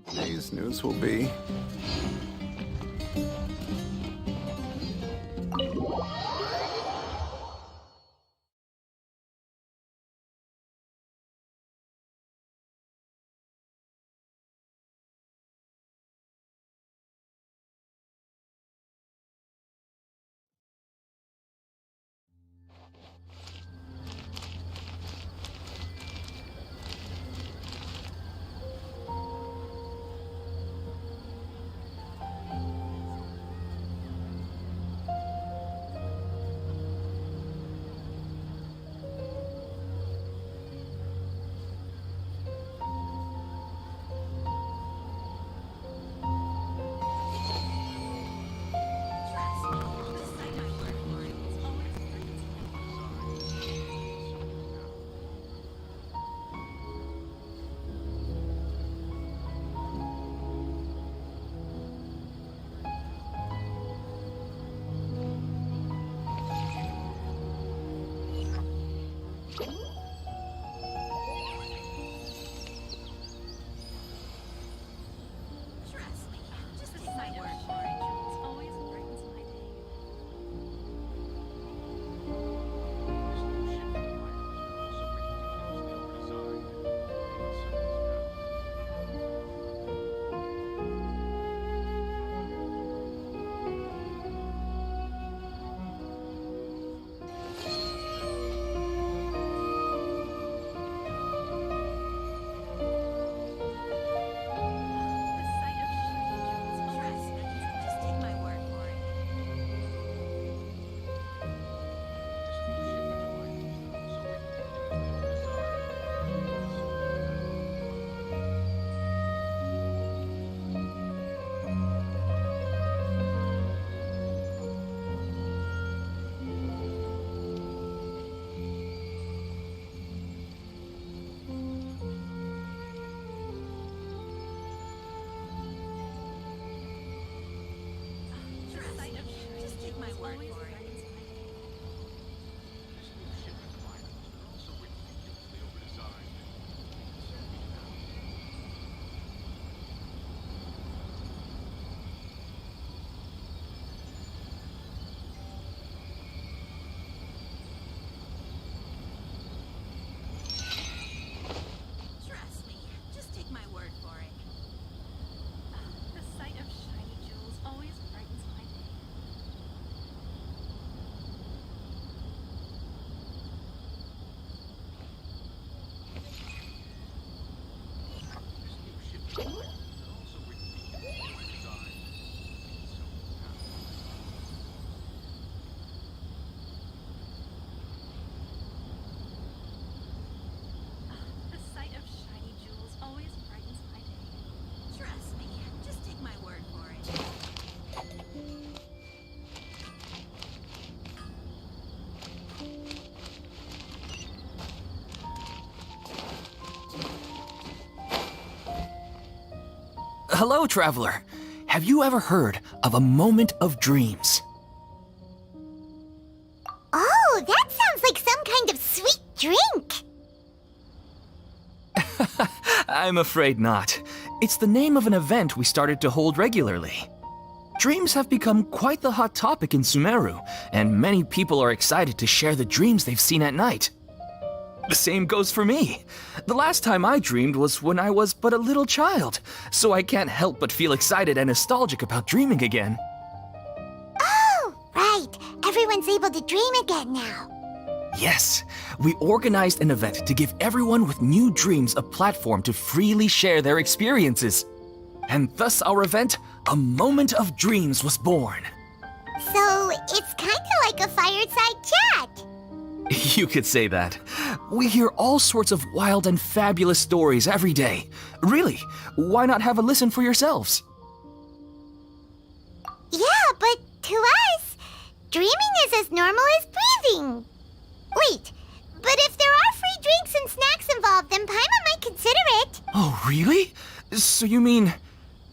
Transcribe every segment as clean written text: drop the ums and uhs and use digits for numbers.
Today's news will be... Hello, traveler. Have you ever heard of a moment of dreams? Oh, that sounds like some kind of sweet drink. I'm afraid not. It's the name of an event we started to hold regularly. Dreams have become quite the hot topic in Sumeru, and many people are excited to share the dreams they've seen at night. The same goes for me. The last time I dreamed was when I was but a little child, so I can't help but feel excited and nostalgic about dreaming again. Oh, right. Everyone's able to dream again now. Yes, we organized an event to give everyone with new dreams a platform to freely share their experiences. And thus our event, A Moment of Dreams, was born. So, it's kinda like a fireside chat. You could say that. We hear all sorts of wild and fabulous stories every day. Really, why not have a listen for yourselves? Yeah, but to us, dreaming is as normal as breathing. Wait, but if there are free drinks and snacks involved, then Paimon might consider it. Oh, really? So you mean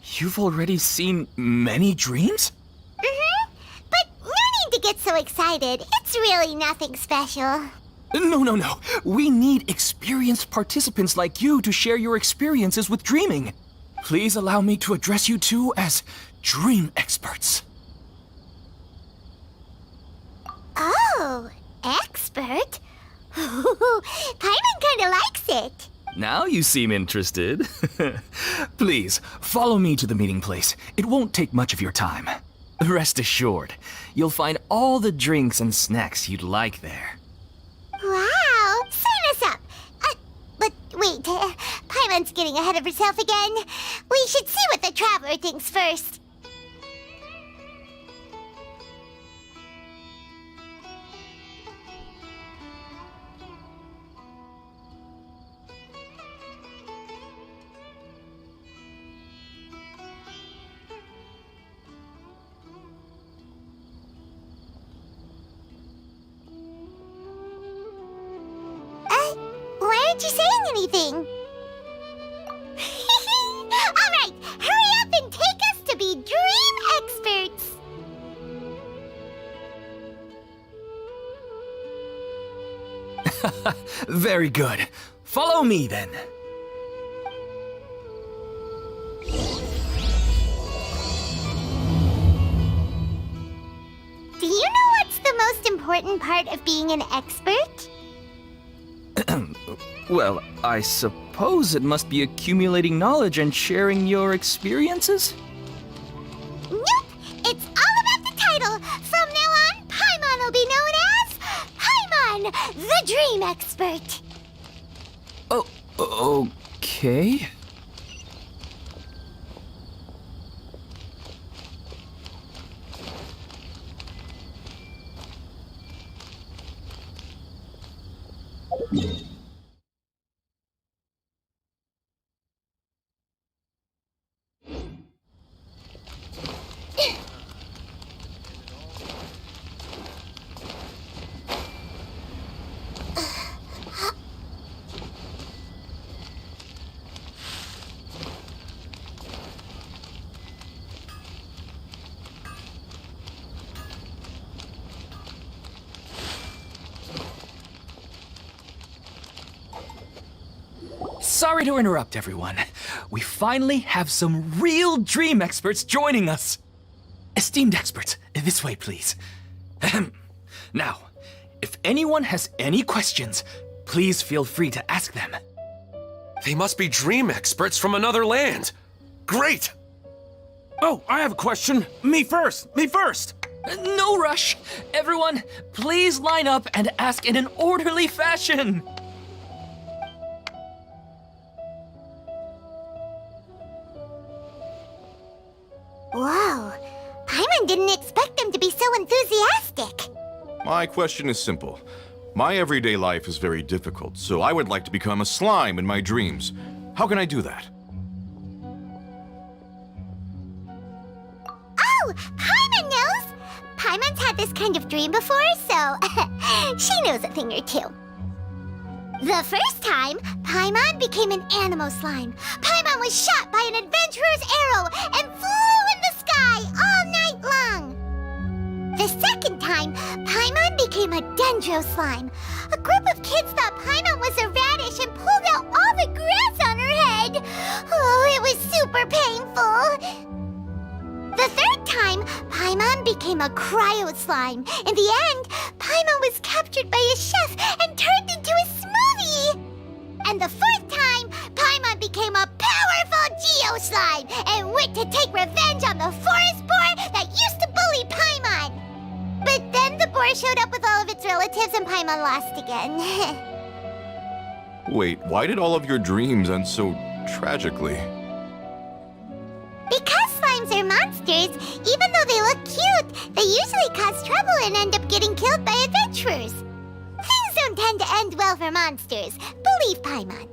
you've already seen many dreams? Mm-hmm. But no need to get so excited. It's really nothing special. No, no, no. We need experienced participants like you to share your experiences with dreaming. Please allow me to address you two as dream experts. Oh, expert? Paimon kinda likes it. Now you seem interested. Please, follow me to the meeting place. It won't take much of your time. Rest assured, you'll find all the drinks and snacks you'd like there. Wow, sign us up. But wait, Paimon's getting ahead of herself again. We should see what the traveler thinks first. Why aren't you saying anything? All right, hurry up and take us to be dream experts. Very good. Follow me then. Do you know what's the most important part of being an expert? Well, I suppose it must be accumulating knowledge and sharing your experiences? Nope, it's all about the title. From now on, Paimon will be known as Paimon, the Dream Expert. Oh, okay. Sorry to interrupt, everyone. We finally have some real dream experts joining us. Esteemed experts, this way, please. Ahem. Now, if anyone has any questions, please feel free to ask them. They must be dream experts from another land. Great! Oh, I have a question. Me first. Me first. No rush. Everyone, please line up and ask in an orderly fashion. Whoa, Paimon didn't expect them to be so enthusiastic. My question is simple. My everyday life is very difficult, so I would like to become a slime in my dreams. How can I do that? Oh, Paimon knows! Paimon's had this kind of dream before, so she knows a thing or two. The first time, Paimon became an animal slime. Paimon was shot by an adventurer's arrow and flew in the sky all night long. The second time, Paimon became a dendro slime. A group of kids thought Paimon was a radish and pulled out all the grass on her head. Oh, it was super painful. The third time, Paimon became a cryo slime. In the end, Paimon was captured by a chef and turned into a smoothie. And the fourth time, Paimon became a powerful geo slime and went to take revenge on the forest boar that used to bully Paimon. But then the boar showed up with all of its relatives and Paimon lost again. Wait, why did all of your dreams end so tragically? Because slimes are monsters, even though they look cute, they usually cause trouble and end up getting killed by adventurers. Things don't tend to end well for monsters. Believe Paimon.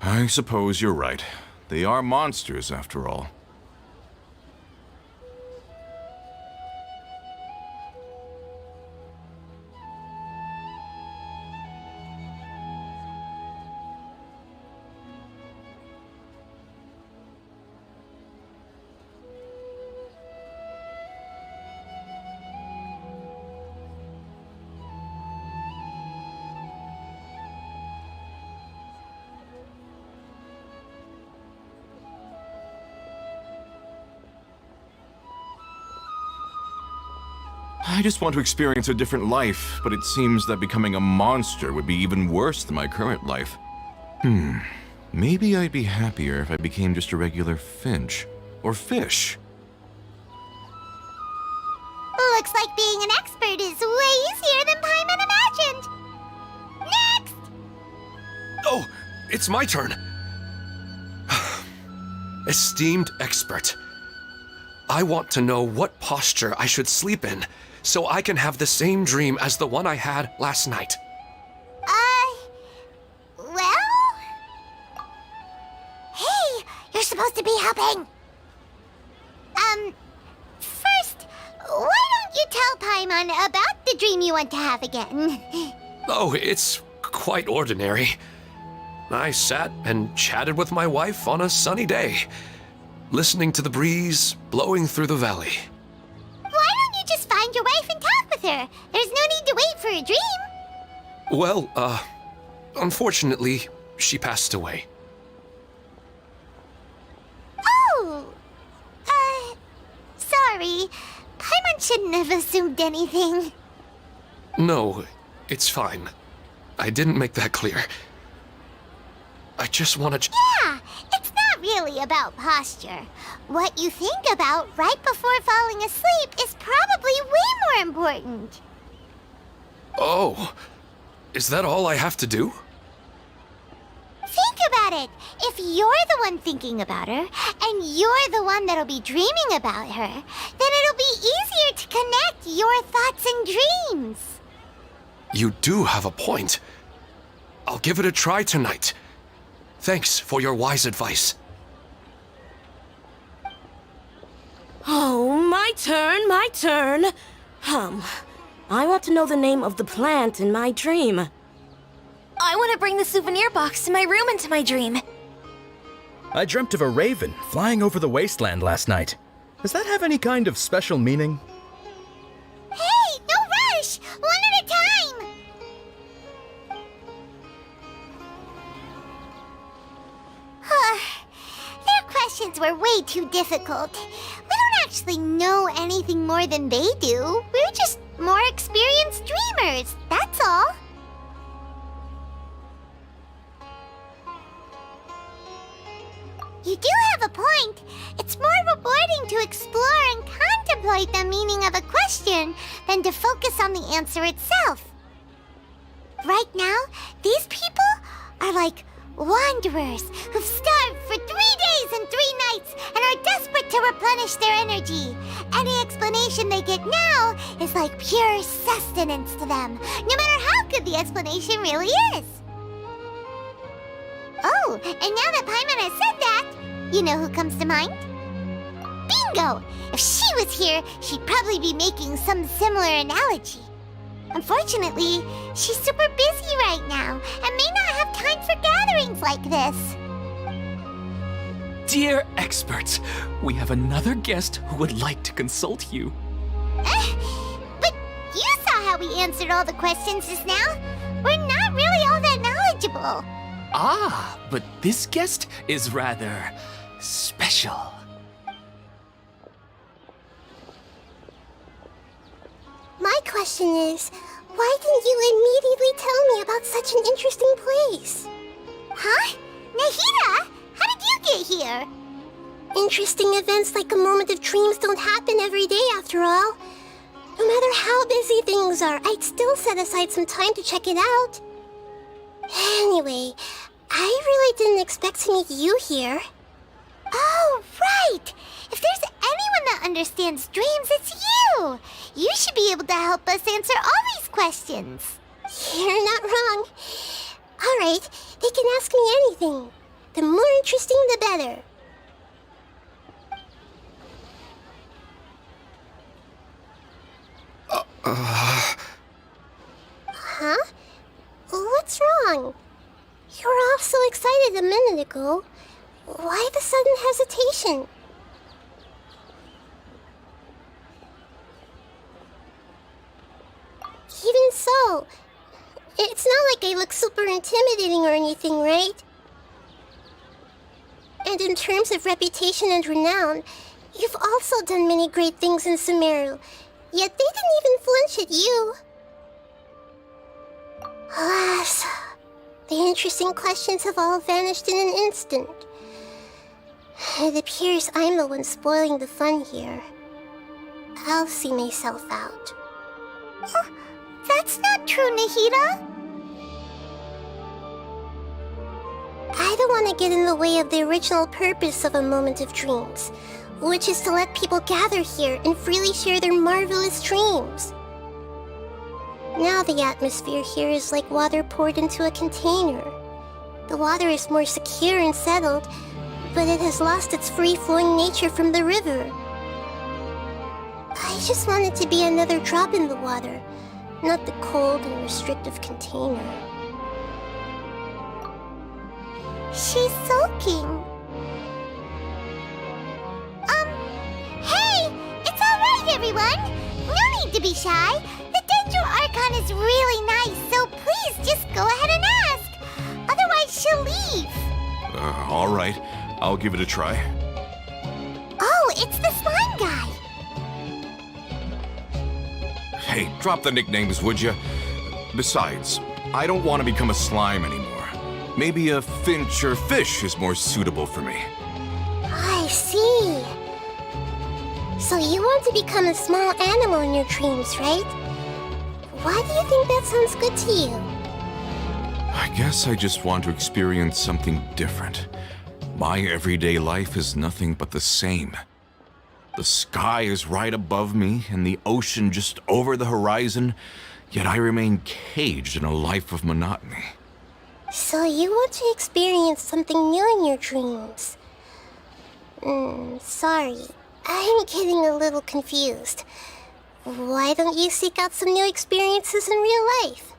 I suppose you're right. They are monsters, after all. I just want to experience a different life, but it seems that becoming a monster would be even worse than my current life. Maybe I'd be happier if I became just a regular finch. Or fish. Looks like being an expert is way easier than Paimon imagined. Next! Oh, it's my turn. Esteemed expert, I want to know what posture I should sleep in so I can have the same dream as the one I had last night. Well? Hey, you're supposed to be helping. First, why don't you tell Paimon about the dream you want to have again? Oh, it's quite ordinary. I sat and chatted with my wife on a sunny day, listening to the breeze blowing through the valley. Why don't you just find your wife and talk with her? There's no need to wait for a dream. Well, unfortunately, she passed away. Oh, sorry. Paimon shouldn't have assumed anything. No, it's fine. I didn't make that clear. I just want to... Yeah, it's not really about posture. What you think about right before falling asleep is probably way more important. Oh, is that all I have to do? Think about it. If you're the one thinking about her, and you're the one that'll be dreaming about her, then it'll be easier to connect your thoughts and dreams. You do have a point. I'll give it a try tonight. Thanks for your wise advice. Oh, my turn. I want to know the name of the plant in my dream. I want to bring the souvenir box to my room into my dream. I dreamt of a raven flying over the wasteland last night. Does that have any kind of special meaning? Hey, no rush! One at a time! Their questions were way too difficult. We don't actually know anything more than they do. We're just more experienced dreamers, that's all. You do have a point. It's more rewarding to explore and contemplate the meaning of a question than to focus on the answer itself. Right now, these people are like wanderers who've starved for 3 days and 3 nights and are desperate to replenish their energy. Any explanation they get now is like pure sustenance to them, no matter how good the explanation really is. Oh, and now that Paimon has said that, you know who comes to mind? Bingo! If she was here, she'd probably be making some similar analogy. Unfortunately, she's super busy right now and may not have time for gatherings like this. Dear experts, we have another guest who would like to consult you. But you saw how we answered all the questions just now. We're not really all that knowledgeable. Ah, but this guest is rather special. My question is, why didn't you immediately tell me about such an interesting place? Huh? Nahida? How did you get here? Interesting events like a moment of dreams don't happen every day after all. No matter how busy things are, I'd still set aside some time to check it out. Anyway, I really didn't expect to meet you here. Oh, right! If there's anyone that understands dreams, it's you! You should be able to help us answer all these questions. You're not wrong. All right, they can ask me anything. The more interesting, the better. Huh? What's wrong? You were all so excited a minute ago. Why the sudden hesitation? Even so, it's not like I look super intimidating or anything, right? And in terms of reputation and renown, you've also done many great things in Sumeru. Yet they didn't even flinch at you. Alas, the interesting questions have all vanished in an instant. It appears I'm the one spoiling the fun here. I'll see myself out. That's not true, Nahida. I don't want to get in the way of the original purpose of a Moment of Dreams, which is to let people gather here and freely share their marvelous dreams. Now the atmosphere here is like water poured into a container. The water is more secure and settled, but it has lost its free-flowing nature from the river. I just want it to be another drop in the water, not the cold and restrictive container. She's sulking. Hey! It's alright, everyone! No need to be shy. The Dendro Archon is really nice, so please just go ahead and ask. Otherwise, she'll leave. All right. I'll give it a try. Oh, it's the slime guy. Hey, drop the nicknames, would you? Besides, I don't want to become a slime anymore. Maybe a finch or fish is more suitable for me. I see. So you want to become a small animal in your dreams, right? Why do you think that sounds good to you? I guess I just want to experience something different. My everyday life is nothing but the same. The sky is right above me and the ocean just over the horizon, yet I remain caged in a life of monotony. So you want to experience something new in your dreams? Sorry. I'm getting a little confused. Why don't you seek out some new experiences in real life?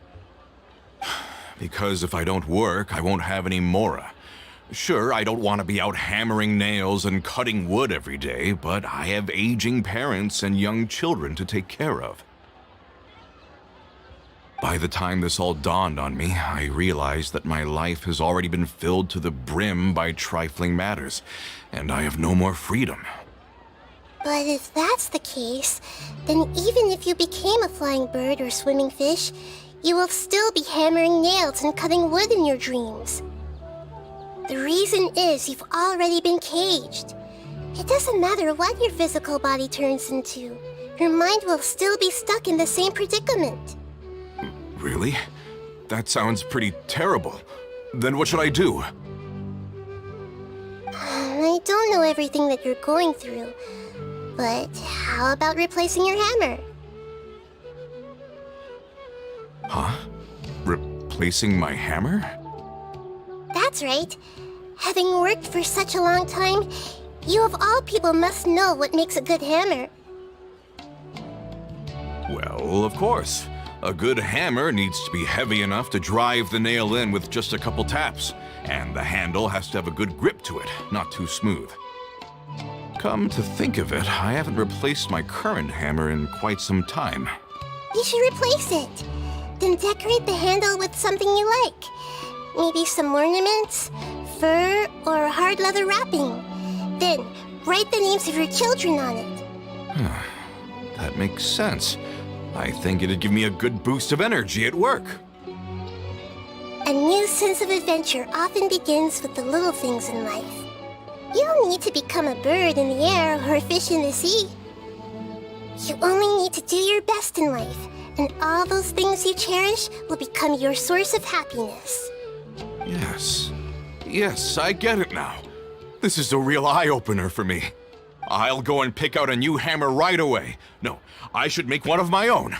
Because if I don't work, I won't have any Mora. Sure, I don't want to be out hammering nails and cutting wood every day, but I have aging parents and young children to take care of. By the time this all dawned on me, I realized that my life has already been filled to the brim by trifling matters, and I have no more freedom. But if that's the case, then even if you became a flying bird or swimming fish, you will still be hammering nails and cutting wood in your dreams. The reason is you've already been caged. It doesn't matter what your physical body turns into. Your mind will still be stuck in the same predicament. Really? That sounds pretty terrible. Then what should I do? I don't know everything that you're going through, but how about replacing your hammer? Huh? Replacing my hammer? That's right. Having worked for such a long time, you of all people must know what makes a good hammer. Well, of course. A good hammer needs to be heavy enough to drive the nail in with just a couple taps, and the handle has to have a good grip to it, not too smooth. Come to think of it, I haven't replaced my current hammer in quite some time. You should replace it. Then decorate the handle with something you like. Maybe some ornaments, fur, or hard leather wrapping. Then write the names of your children on it. That makes sense. I think it'd give me a good boost of energy at work. A new sense of adventure often begins with the little things in life. You don't need to become a bird in the air or a fish in the sea. You only need to do your best in life, and all those things you cherish will become your source of happiness. Yes, I get it now. This is a real eye-opener for me. I'll go and pick out a new hammer right away. No, I should make one of my own.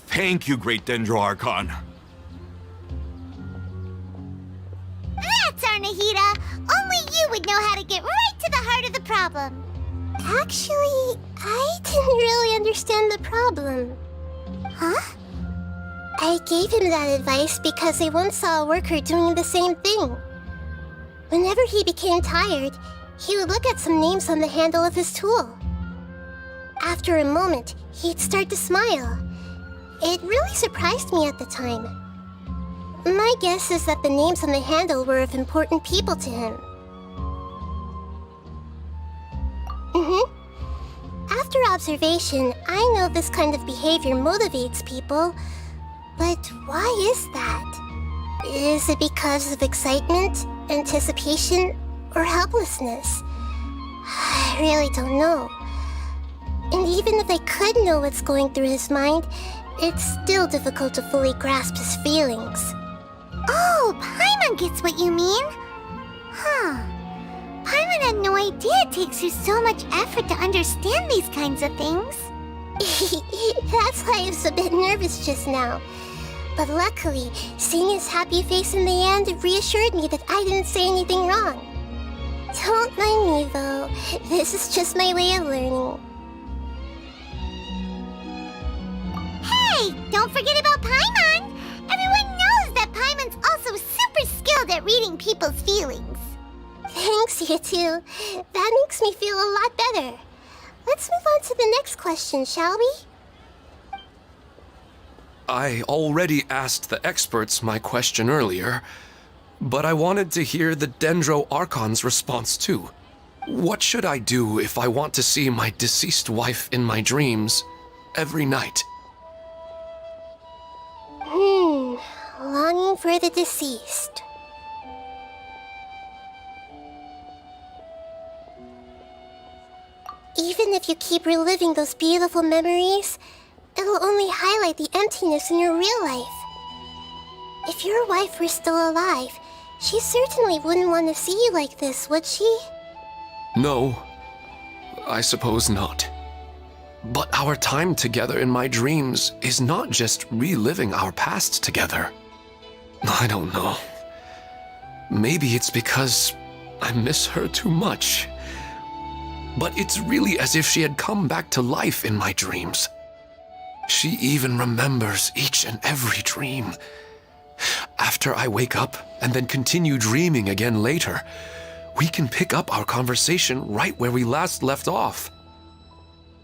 Thank you, Great Dendro Archon. That's our Nahida. Only you would know how to get right to the heart of the problem. Actually, I didn't really understand the problem. Huh? I gave him that advice because I once saw a worker doing the same thing. Whenever he became tired, he would look at some names on the handle of his tool. After a moment, he'd start to smile. It really surprised me at the time. My guess is that the names on the handle were of important people to him. After observation, I know this kind of behavior motivates people. But why is that? Is it because of excitement, anticipation, or helplessness? I really don't know. And even if I could know what's going through his mind, it's still difficult to fully grasp his feelings. Oh, Paimon gets what you mean. Huh. Paimon had no idea it takes you so much effort to understand these kinds of things. That's why I was a bit nervous just now. But luckily, seeing his happy face in the end reassured me that I didn't say anything wrong. Don't mind me, though. This is just my way of learning. Hey, don't forget about Paimon! Everyone knows that Paimon's also super skilled at reading people's feelings. Thanks, you two. That makes me feel a lot better. Let's move on to the next question, shall we? I already asked the experts my question earlier, but I wanted to hear the Dendro Archon's response too. What should I do if I want to see my deceased wife in my dreams every night? Longing for the deceased. Even if you keep reliving those beautiful memories, it'll only highlight the emptiness in your real life. If your wife were still alive, she certainly wouldn't want to see you like this, would she? No, I suppose not. But our time together in my dreams is not just reliving our past together. I don't know. Maybe it's because I miss her too much. But it's really as if she had come back to life in my dreams. She even remembers each and every dream. After I wake up and then continue dreaming again later, we can pick up our conversation right where we last left off.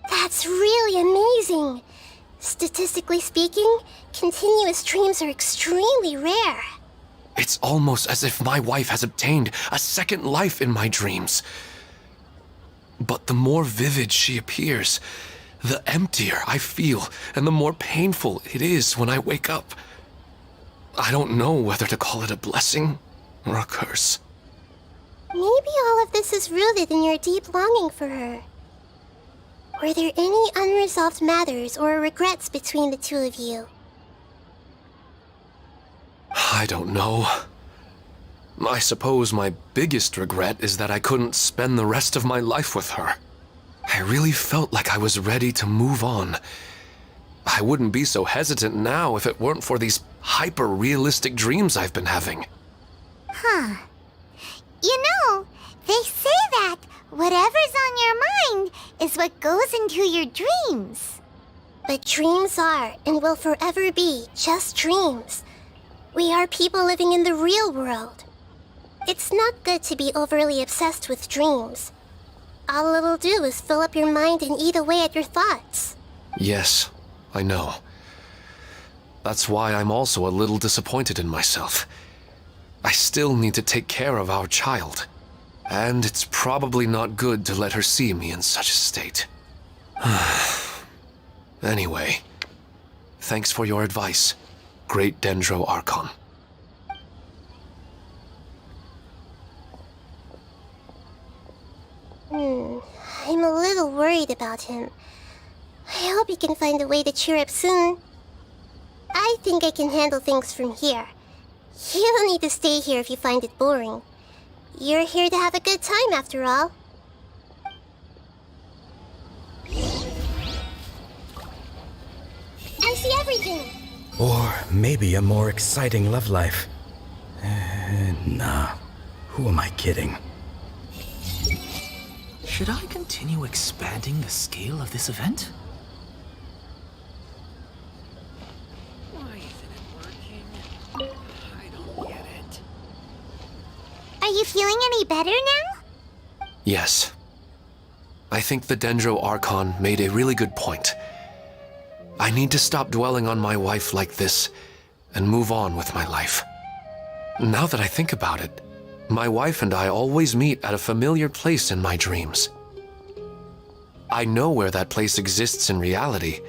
That's really amazing. Statistically speaking, continuous dreams are extremely rare. It's almost as if my wife has obtained a second life in my dreams. But the more vivid she appears, the emptier I feel and the more painful it is when I wake up. I don't know whether to call it a blessing or a curse. Maybe all of this is rooted in your deep longing for her. Were there any unresolved matters or regrets between the two of you? I don't know. I suppose my biggest regret is that I couldn't spend the rest of my life with her. I really felt like I was ready to move on. I wouldn't be so hesitant now if it weren't for these hyper-realistic dreams I've been having. Huh. You know, they say that whatever's on your mind is what goes into your dreams. But dreams are and will forever be just dreams. We are people living in the real world. It's not good to be overly obsessed with dreams. All it'll do is fill up your mind and eat away at your thoughts. Yes, I know. That's why I'm also a little disappointed in myself. I still need to take care of our child. And it's probably not good to let her see me in such a state. Anyway, thanks for your advice, Great Dendro Archon. I'm a little worried about him. I hope he can find a way to cheer up soon. I think I can handle things from here. You don't need to stay here if you find it boring. You're here to have a good time, after all. I see everything. Or maybe a more exciting love life. Nah. Who am I kidding? Should I continue expanding the scale of this event? Why isn't it working? I don't get it. Are you feeling any better now? Yes. I think the Dendro Archon made a really good point. I need to stop dwelling on my wife like this and move on with my life. Now that I think about it, my wife and I always meet at a familiar place in my dreams. I know where that place exists in reality,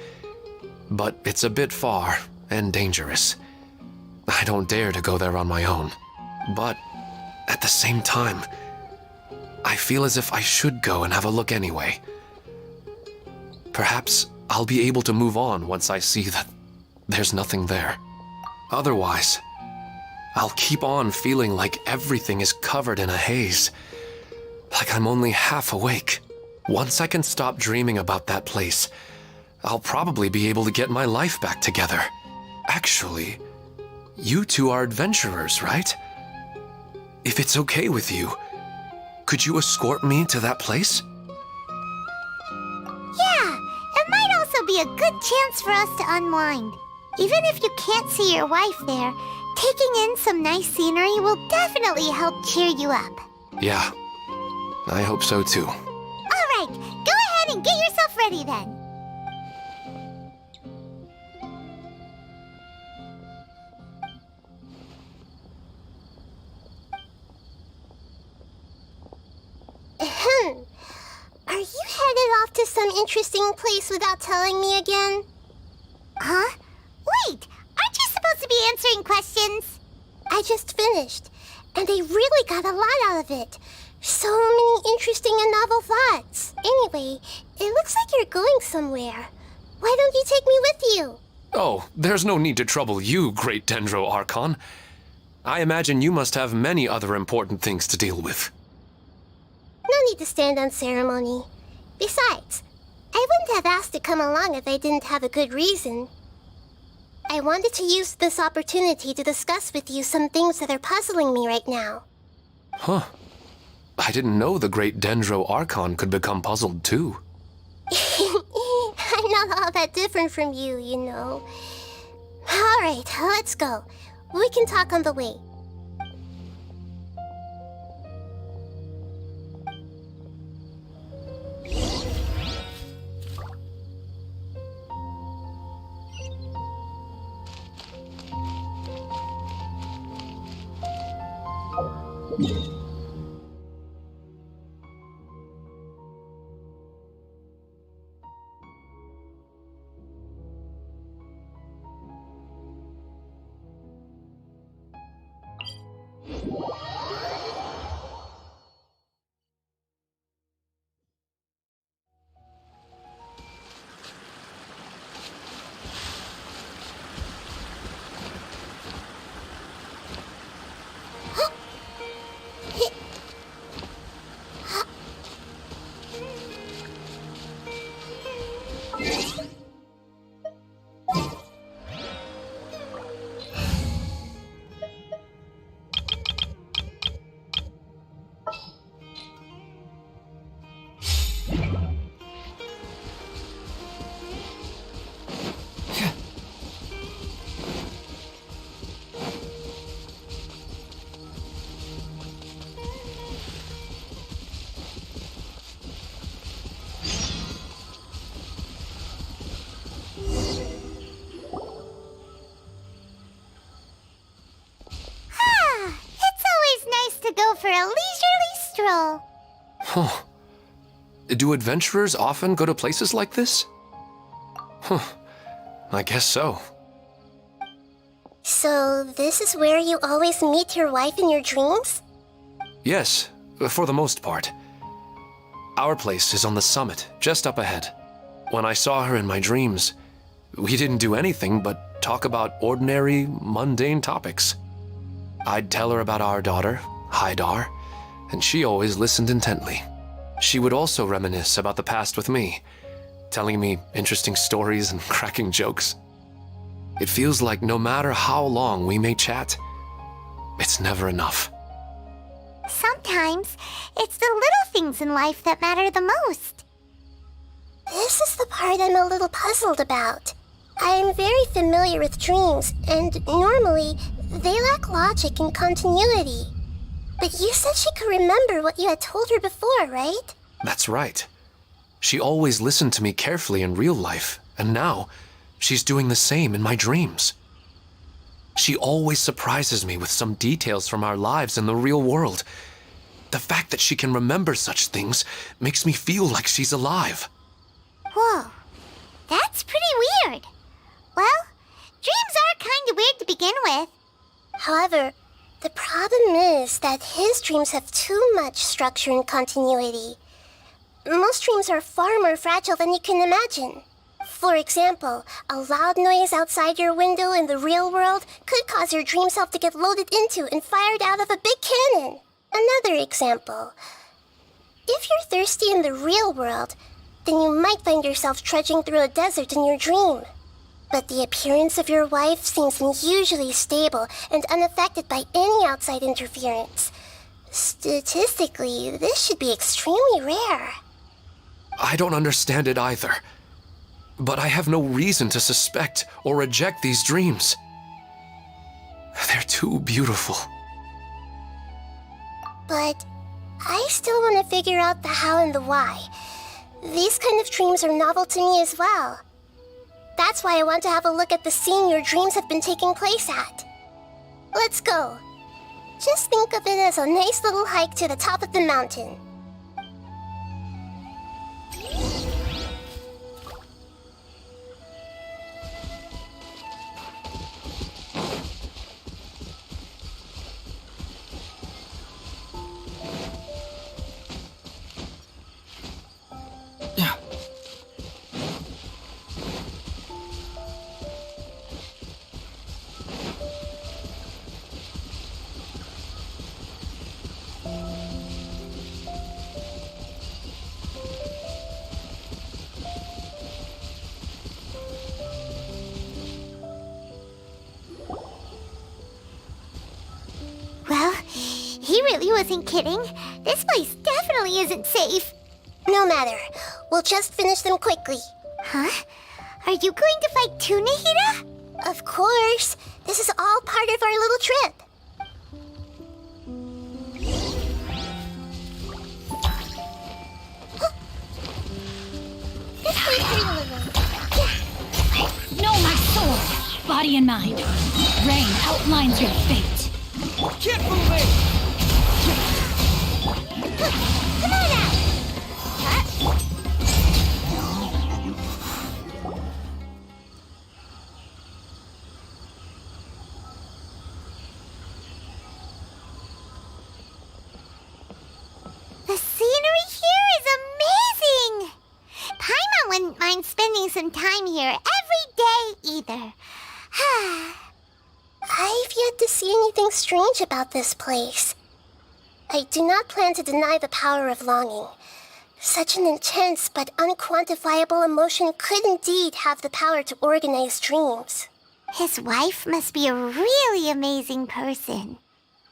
but it's a bit far and dangerous. I don't dare to go there on my own. But at the same time, I feel as if I should go and have a look anyway. Perhaps I'll be able to move on once I see that there's nothing there. Otherwise, I'll keep on feeling like everything is covered in a haze, like I'm only half awake. Once I can stop dreaming about that place, I'll probably be able to get my life back together. Actually, you two are adventurers, right? If it's okay with you, could you escort me to that place? Yeah, it might also be a good chance for us to unwind. Even if you can't see your wife there, taking in some nice scenery will definitely help cheer you up. Yeah, I hope so too. All right, go ahead and get yourself ready then. Are you headed off to some interesting place without telling me again? Huh? Wait, aren't you supposed to be answering questions? I just finished, and they really got a lot out of it. So many interesting and novel thoughts. Anyway, it looks like you're going somewhere. Why don't you take me with you? Oh, there's no need to trouble you, Great Dendro Archon. I imagine you must have many other important things to deal with. No need to stand on ceremony. Besides, I wouldn't have asked to come along if I didn't have a good reason. I wanted to use this opportunity to discuss with you some things that are puzzling me right now. Huh. I didn't know the Great Dendro Archon could become puzzled too. I'm not all that different from you, you know. All right, let's go. We can talk on the way. Go for a leisurely stroll. Huh. Do adventurers often go to places like this? Huh. I guess so. So, this is where you always meet your wife in your dreams? Yes, for the most part. Our place is on the summit, just up ahead. When I saw her in my dreams, we didn't do anything but talk about ordinary, mundane topics. I'd tell her about our daughter, Haidar, and she always listened intently. She would also reminisce about the past with me, telling me interesting stories and cracking jokes. It feels like no matter how long we may chat, it's never enough. Sometimes, it's the little things in life that matter the most. This is the part I'm a little puzzled about. I am very familiar with dreams, and normally, they lack logic and continuity. But you said she could remember what you had told her before, right? That's right. She always listened to me carefully in real life, and now she's doing the same in my dreams. She always surprises me with some details from our lives in the real world. The fact that she can remember such things makes me feel like she's alive. Whoa, that's pretty weird. Well, dreams are kind of weird to begin with. However, the problem is that his dreams have too much structure and continuity. Most dreams are far more fragile than you can imagine. For example, a loud noise outside your window in the real world could cause your dream self to get loaded into and fired out of a big cannon. Another example. If you're thirsty in the real world, then you might find yourself trudging through a desert in your dream. But the appearance of your wife seems unusually stable and unaffected by any outside interference. Statistically, this should be extremely rare. I don't understand it either. But I have no reason to suspect or reject these dreams. They're too beautiful. But I still want to figure out the how and the why. These kind of dreams are novel to me as well. That's why I want to have a look at the scene your dreams have been taking place at. Let's go. Just think of it as a nice little hike to the top of the mountain. Well, he really wasn't kidding. This place definitely isn't safe. No matter. We'll just finish them quickly. Huh? Are you going to fight too, Nahida? Of course. This is all part of our little trip. This way for you, little. Know my soul, body and mind. Rain outlines your fate. Keep moving! Come on now! The scenery here is amazing! Paimon wouldn't mind spending some time here every day either. I've yet to see anything strange about this place. I do not plan to deny the power of longing. Such an intense but unquantifiable emotion could indeed have the power to organize dreams. His wife must be a really amazing person.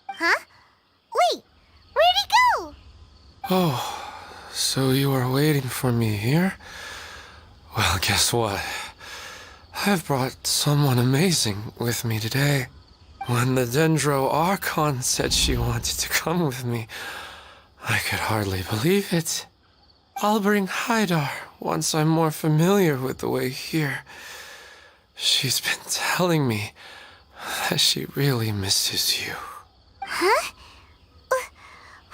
Huh? Wait, where'd he go? Oh, so you are waiting for me here? Well, guess what? I've brought someone amazing with me today. When the Dendro Archon said she wanted to come with me, I could hardly believe it. I'll bring Haidar once I'm more familiar with the way here. She's been telling me that she really misses you. Huh?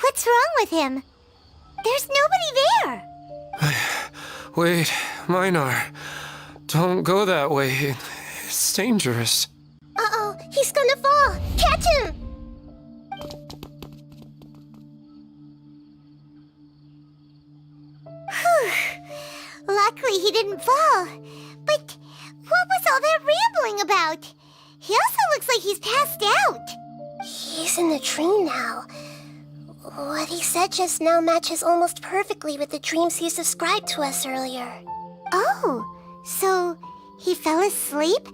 What's wrong with him? There's nobody there. Wait, Minar. Don't go that way. It's dangerous. Uh-oh, he's gonna fall! Catch him! Luckily he didn't fall. But what was all that rambling about? He also looks like he's passed out. He's in the dream now. What he said just now matches almost perfectly with the dreams he's described to us earlier. Oh, so he fell asleep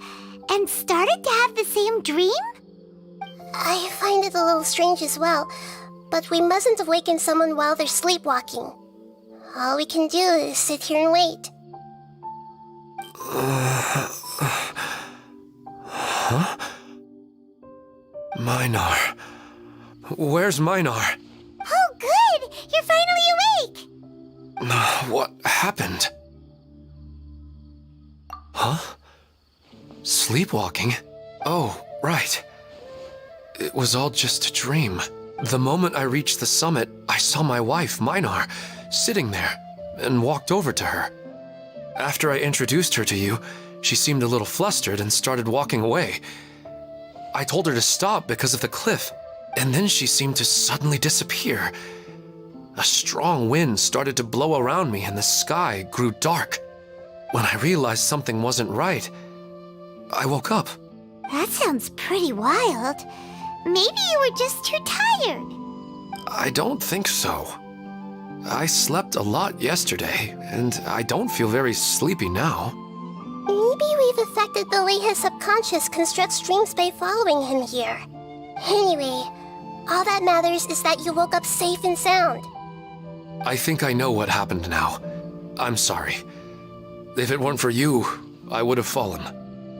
and started to have the same dream? I find it a little strange as well, but we mustn't awaken someone while they're sleepwalking. All we can do is sit here and wait. Huh? Minar. Where's Minar? Oh, good! You're finally awake! What happened? Huh? Sleepwalking? Oh, right. It was all just a dream. The moment I reached the summit, I saw my wife, Minar, sitting there, and walked over to her. After I introduced her to you, she seemed a little flustered and started walking away. I told her to stop because of the cliff, and then she seemed to suddenly disappear. A strong wind started to blow around me and the sky grew dark. When I realized something wasn't right, I woke up. That sounds pretty wild. Maybe you were just too tired. I don't think so. I slept a lot yesterday, and I don't feel very sleepy now. Maybe we've affected the way his subconscious constructs dreams by following him here. Anyway, all that matters is that you woke up safe and sound. I think I know what happened now. I'm sorry. If it weren't for you, I would have fallen.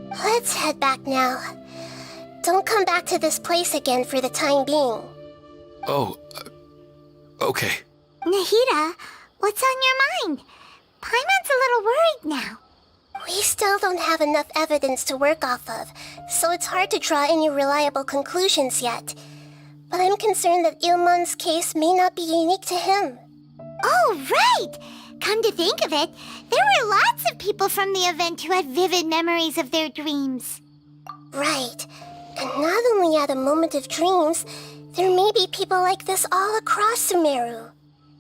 Let's head back now. Don't come back to this place again for the time being. Oh, okay. Nahida, what's on your mind? Paimon's a little worried now. We still don't have enough evidence to work off of, so it's hard to draw any reliable conclusions yet. But I'm concerned that Ilmon's case may not be unique to him. Oh, right! Come to think of it, there were lots of people from the event who had vivid memories of their dreams. Right. And not only at a moment of dreams, there may be people like this all across Sumeru.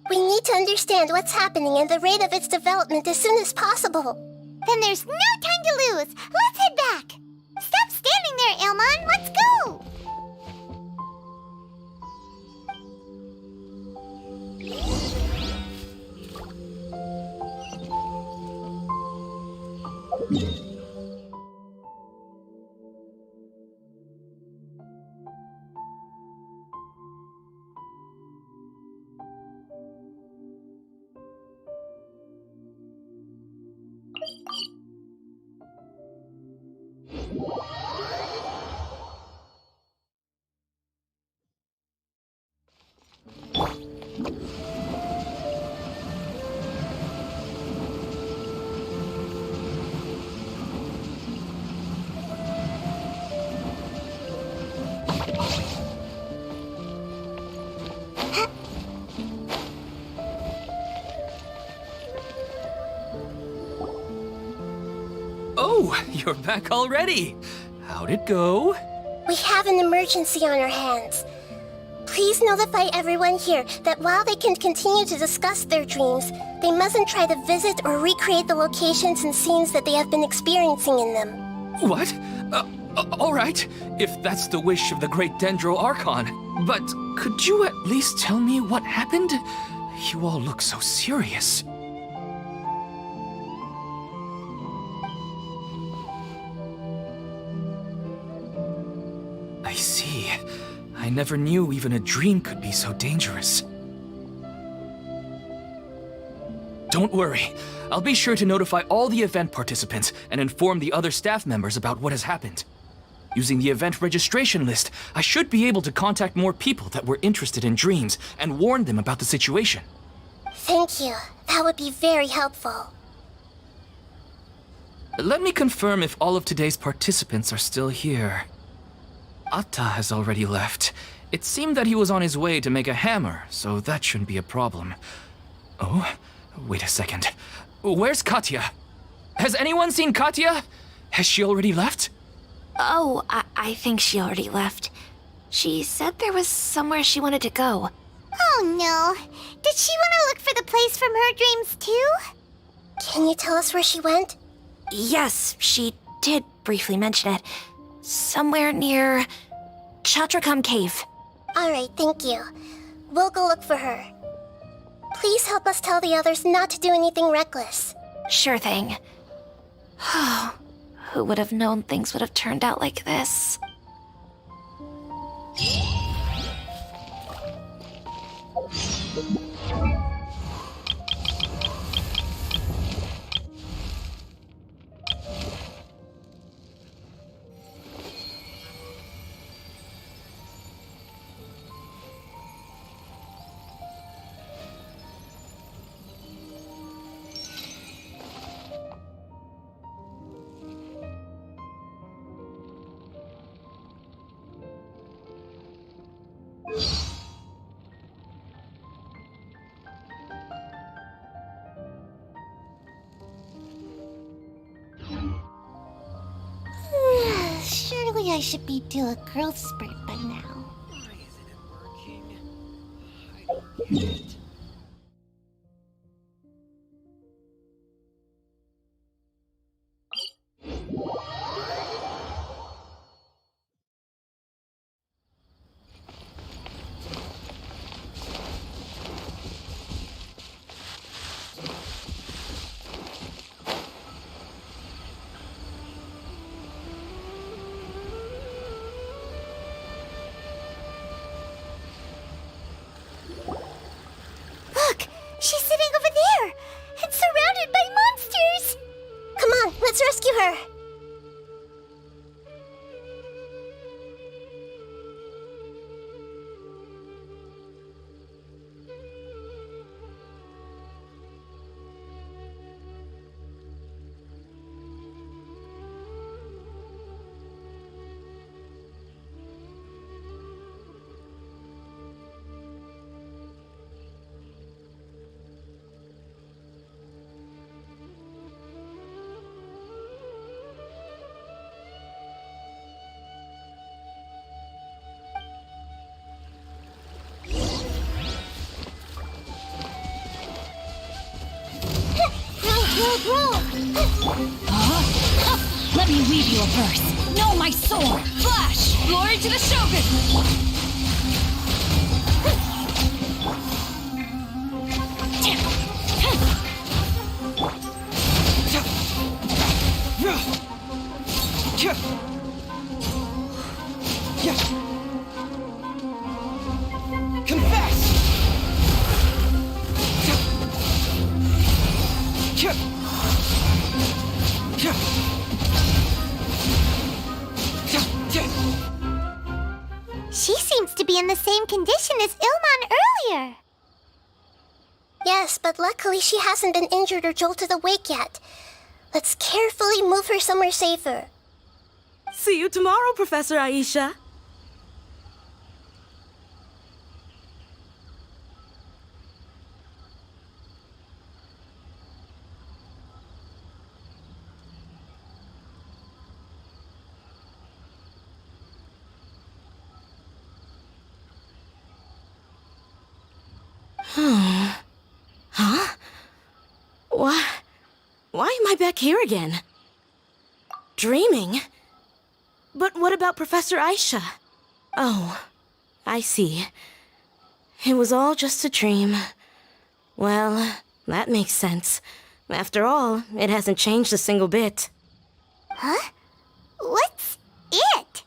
We need to understand what's happening and the rate of its development as soon as possible. Then there's no time to lose. Let's head back. Stop standing there, Ilmon. Let's go. Oh, you're back already. How'd it go? We have an emergency on our hands. Please notify everyone here that while they can continue to discuss their dreams, they mustn't try to visit or recreate the locations and scenes that they have been experiencing in them. What? All right, if that's the wish of the great Dendro Archon. But could you at least tell me what happened? You all look so serious. I see. I never knew even a dream could be so dangerous. Don't worry. I'll be sure to notify all the event participants and inform the other staff members about what has happened. Using the event registration list, I should be able to contact more people that were interested in dreams and warn them about the situation. Thank you. That would be very helpful. Let me confirm if all of today's participants are still here. Atta has already left. It seemed that he was on his way to make a hammer, so that shouldn't be a problem. Oh, wait a second. Where's Katya? Has anyone seen Katya? Has she already left? Oh, I think she already left. She said there was somewhere she wanted to go. Oh no. Did she want to look for the place from her dreams too? Can you tell us where she went? Yes, she did briefly mention it. Somewhere near Chatrakam Cave. Alright, thank you. We'll go look for her. Please help us tell the others not to do anything reckless. Sure thing. Who would have known things would have turned out like this? Surely I should be due a growth spurt by now. Why isn't it working? I don't get it. Look! She's sitting over there! And surrounded by monsters! Come on, let's rescue her. Let me weave you a verse. Know my sword. Flash! Glory to the Shogun! She seems to be in the same condition as Ilman earlier. Yes, but luckily she hasn't been injured or jolted awake yet. Let's carefully move her somewhere safer. See you tomorrow, Professor Aisha. Huh? Why am I back here again? Dreaming? But what about Professor Aisha? Oh, I see. It was all just a dream. Well, that makes sense. After all, it hasn't changed a single bit. Huh? What's it?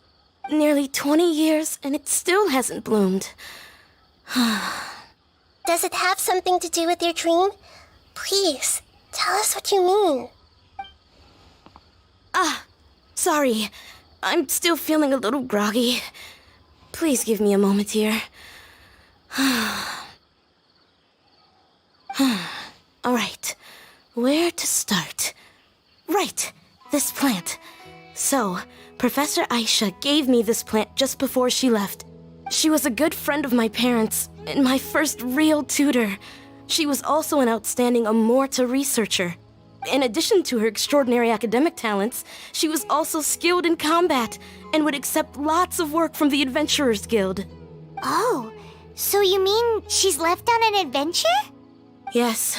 Nearly 20 years, and it still hasn't bloomed. Does it have something to do with your dream? Please, tell us what you mean. Sorry. I'm still feeling a little groggy. Please give me a moment here. All right. Where to start? Right. This plant. So, Professor Aisha gave me this plant just before she left. She was a good friend of my parents and my first real tutor. She was also an outstanding Amorta researcher. In addition to her extraordinary academic talents, she was also skilled in combat and would accept lots of work from the Adventurers Guild. Oh, so you mean she's left on an adventure? Yes.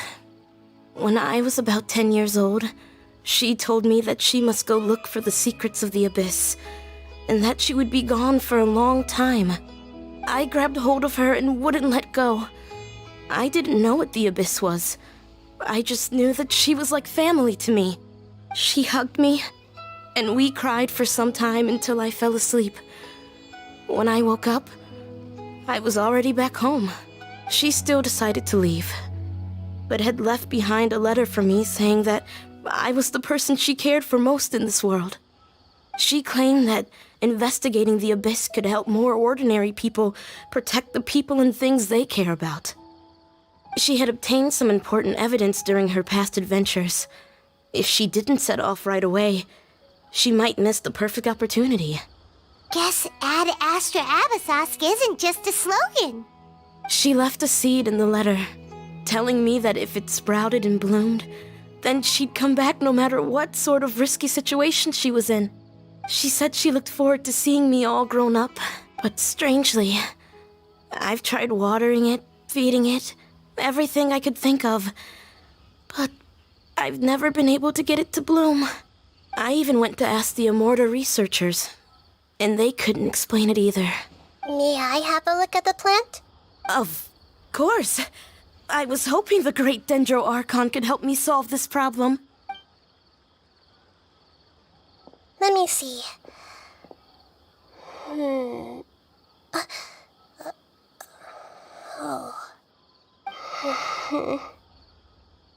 When I was about 10 years old, she told me that she must go look for the secrets of the Abyss, and that she would be gone for a long time. I grabbed hold of her and wouldn't let go. I didn't know what the Abyss was. I just knew that she was like family to me. She hugged me, and we cried for some time until I fell asleep. When I woke up, I was already back home. She still decided to leave, but had left behind a letter for me saying that I was the person she cared for most in this world. She claimed that investigating the Abyss could help more ordinary people protect the people and things they care about. She had obtained some important evidence during her past adventures. If she didn't set off right away, she might miss the perfect opportunity. Guess Ad Astra Abyssosque isn't just a slogan. She left a seed in the letter, telling me that if it sprouted and bloomed, then she'd come back no matter what sort of risky situation she was in. She said she looked forward to seeing me all grown up, but strangely, I've tried watering it, feeding it, everything I could think of, but I've never been able to get it to bloom. I even went to ask the Immorta researchers, and they couldn't explain it either. May I have a look at the plant? Of course. I was hoping the great Dendro Archon could help me solve this problem. Let me see.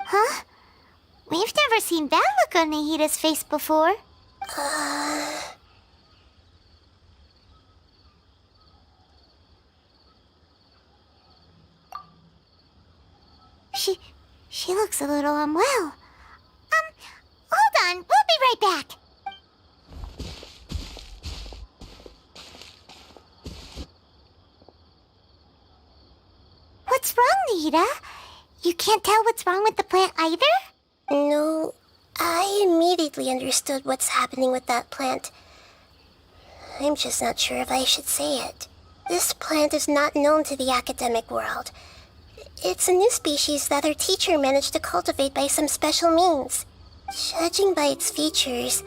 Huh? We've never seen that look on Nahida's face before. She looks a little unwell. Hold on, we'll be right back. What's wrong, Nahida? You can't tell what's wrong with the plant either? No, I immediately understood what's happening with that plant. I'm just not sure if I should say it. This plant is not known to the academic world. It's a new species that our teacher managed to cultivate by some special means. Judging by its features,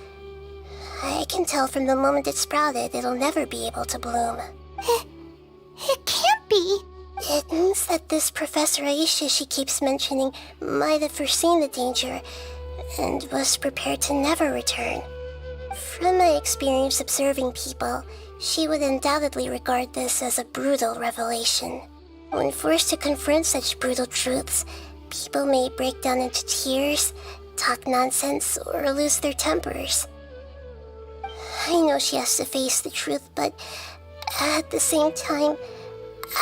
I can tell from the moment it sprouted it'll never be able to bloom. It can't be. It means that this Professor Aisha she keeps mentioning might have foreseen the danger and was prepared to never return. From my experience observing people, she would undoubtedly regard this as a brutal revelation. When forced to confront such brutal truths, people may break down into tears, talk nonsense, or lose their tempers. I know she has to face the truth, but at the same time,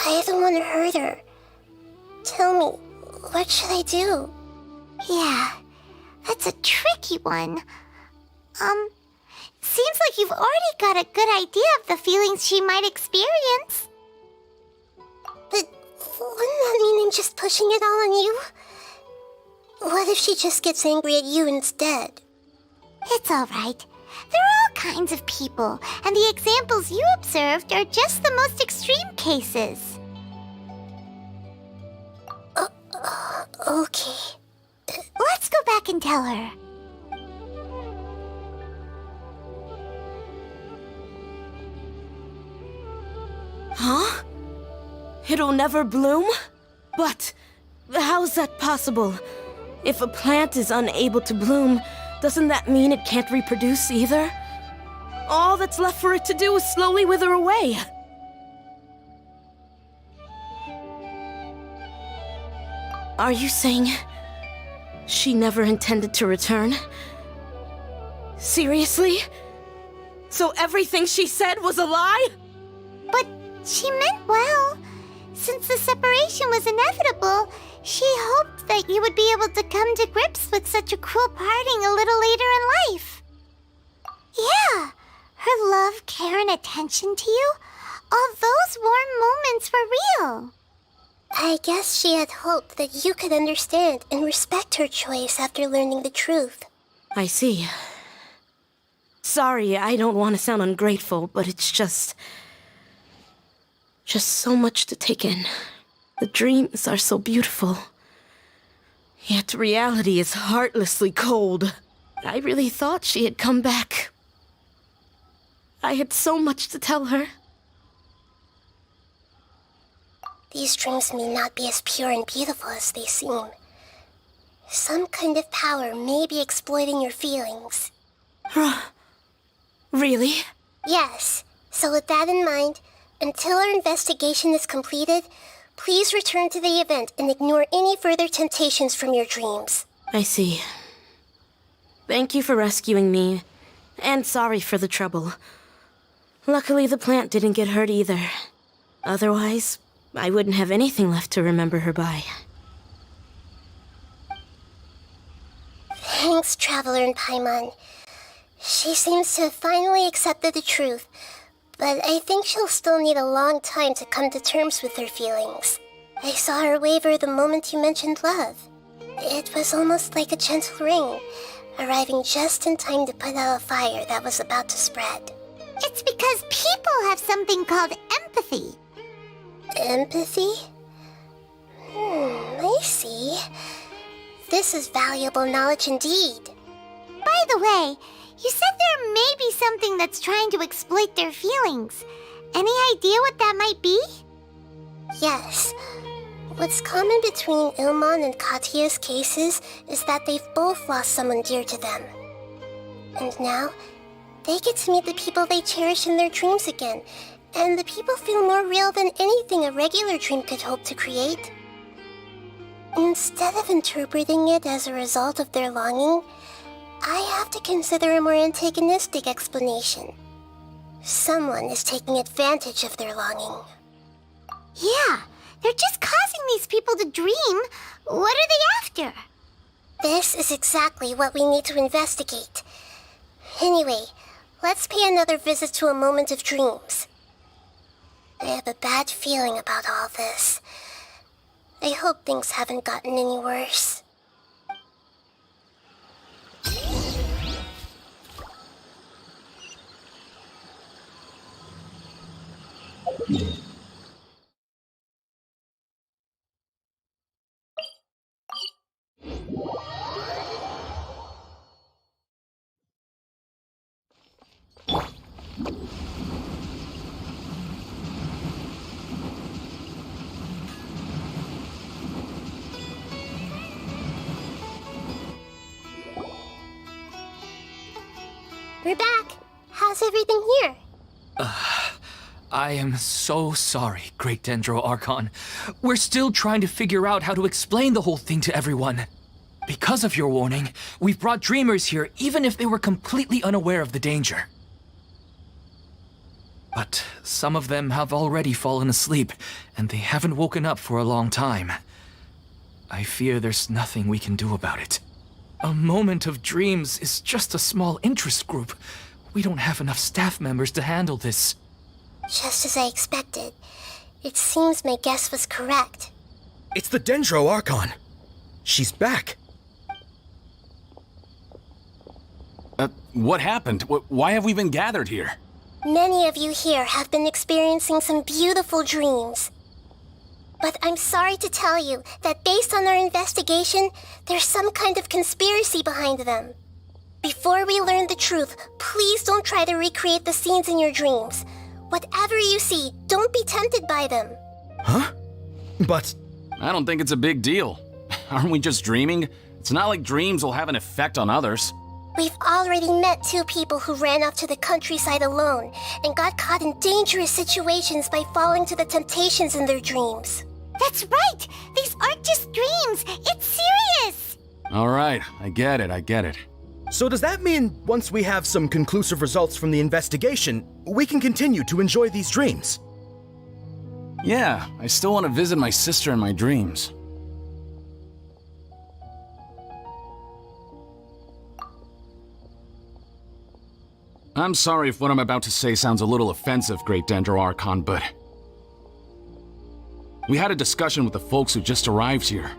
I don't want to hurt her. Tell me, what should I do? Yeah, that's a tricky one. Seems like you've already got a good idea of the feelings she might experience. But wouldn't that mean I'm just pushing it all on you? What if she just gets angry at you instead? It's all right. There are all kinds of people, and the examples you observed are just the most extreme cases. Okay. Let's go back and tell her. Huh? It'll never bloom? But how's that possible? If a plant is unable to bloom, doesn't that mean it can't reproduce either? All that's left for it to do is slowly wither away. Are you saying she never intended to return? Seriously? So everything she said was a lie? But she meant well. Since the separation was inevitable, she hoped that you would be able to come to grips with such a cruel parting a little later in life. Yeah, her love, care, and attention to you, all those warm moments were real. I guess she had hoped that you could understand and respect her choice after learning the truth. I see. Sorry, I don't want to sound ungrateful, but it's just so much to take in. The dreams are so beautiful. Yet reality is heartlessly cold. I really thought she had come back. I had so much to tell her. These dreams may not be as pure and beautiful as they seem. Some kind of power may be exploiting your feelings. Really? Yes. So with that in mind, until our investigation is completed, please return to the event and ignore any further temptations from your dreams. I see. Thank you for rescuing me, and sorry for the trouble. Luckily, the plant didn't get hurt either. Otherwise, I wouldn't have anything left to remember her by. Thanks, Traveler and Paimon. She seems to have finally accepted the truth, but I think she'll still need a long time to come to terms with her feelings. I saw her waver the moment you mentioned love. It was almost like a gentle ring, arriving just in time to put out a fire that was about to spread. It's because people have something called empathy. Empathy? I see. This is valuable knowledge indeed. By the way, you said there may be something that's trying to exploit their feelings. Any idea what that might be? Yes. What's common between Ilmon and Katya's cases is that they've both lost someone dear to them. And now, they get to meet the people they cherish in their dreams again, and the people feel more real than anything a regular dream could hope to create. Instead of interpreting it as a result of their longing, I have to consider a more antagonistic explanation. Someone is taking advantage of their longing. Yeah, they're just causing these people to dream. What are they after? This is exactly what we need to investigate. Anyway, let's pay another visit to a moment of dreams. I have a bad feeling about all this. I hope things haven't gotten any worse. We're back. How's everything here? I am so sorry, Great Dendro Archon. We're still trying to figure out how to explain the whole thing to everyone. Because of your warning, we've brought dreamers here even if they were completely unaware of the danger. But some of them have already fallen asleep, and they haven't woken up for a long time. I fear there's nothing we can do about it. A moment of dreams is just a small interest group. We don't have enough staff members to handle this. Just as I expected. It seems my guess was correct. It's the Dendro Archon. She's back. What happened? Why have we been gathered here? Many of you here have been experiencing some beautiful dreams. But I'm sorry to tell you that based on our investigation, there's some kind of conspiracy behind them. Before we learn the truth, please don't try to recreate the scenes in your dreams. Whatever you see, don't be tempted by them. Huh? But... I don't think it's a big deal. Aren't we just dreaming? It's not like dreams will have an effect on others. We've already met 2 people who ran off to the countryside alone and got caught in dangerous situations by falling to the temptations in their dreams. That's right! These aren't just dreams! It's serious! All right, I get it. so does that mean once we have some conclusive results from the investigation, we can continue to enjoy these dreams? Yeah, I still want to visit my sister in my dreams. I'm sorry if what I'm about to say sounds a little offensive, Great Dendro Archon, but... we had a discussion with the folks who just arrived here.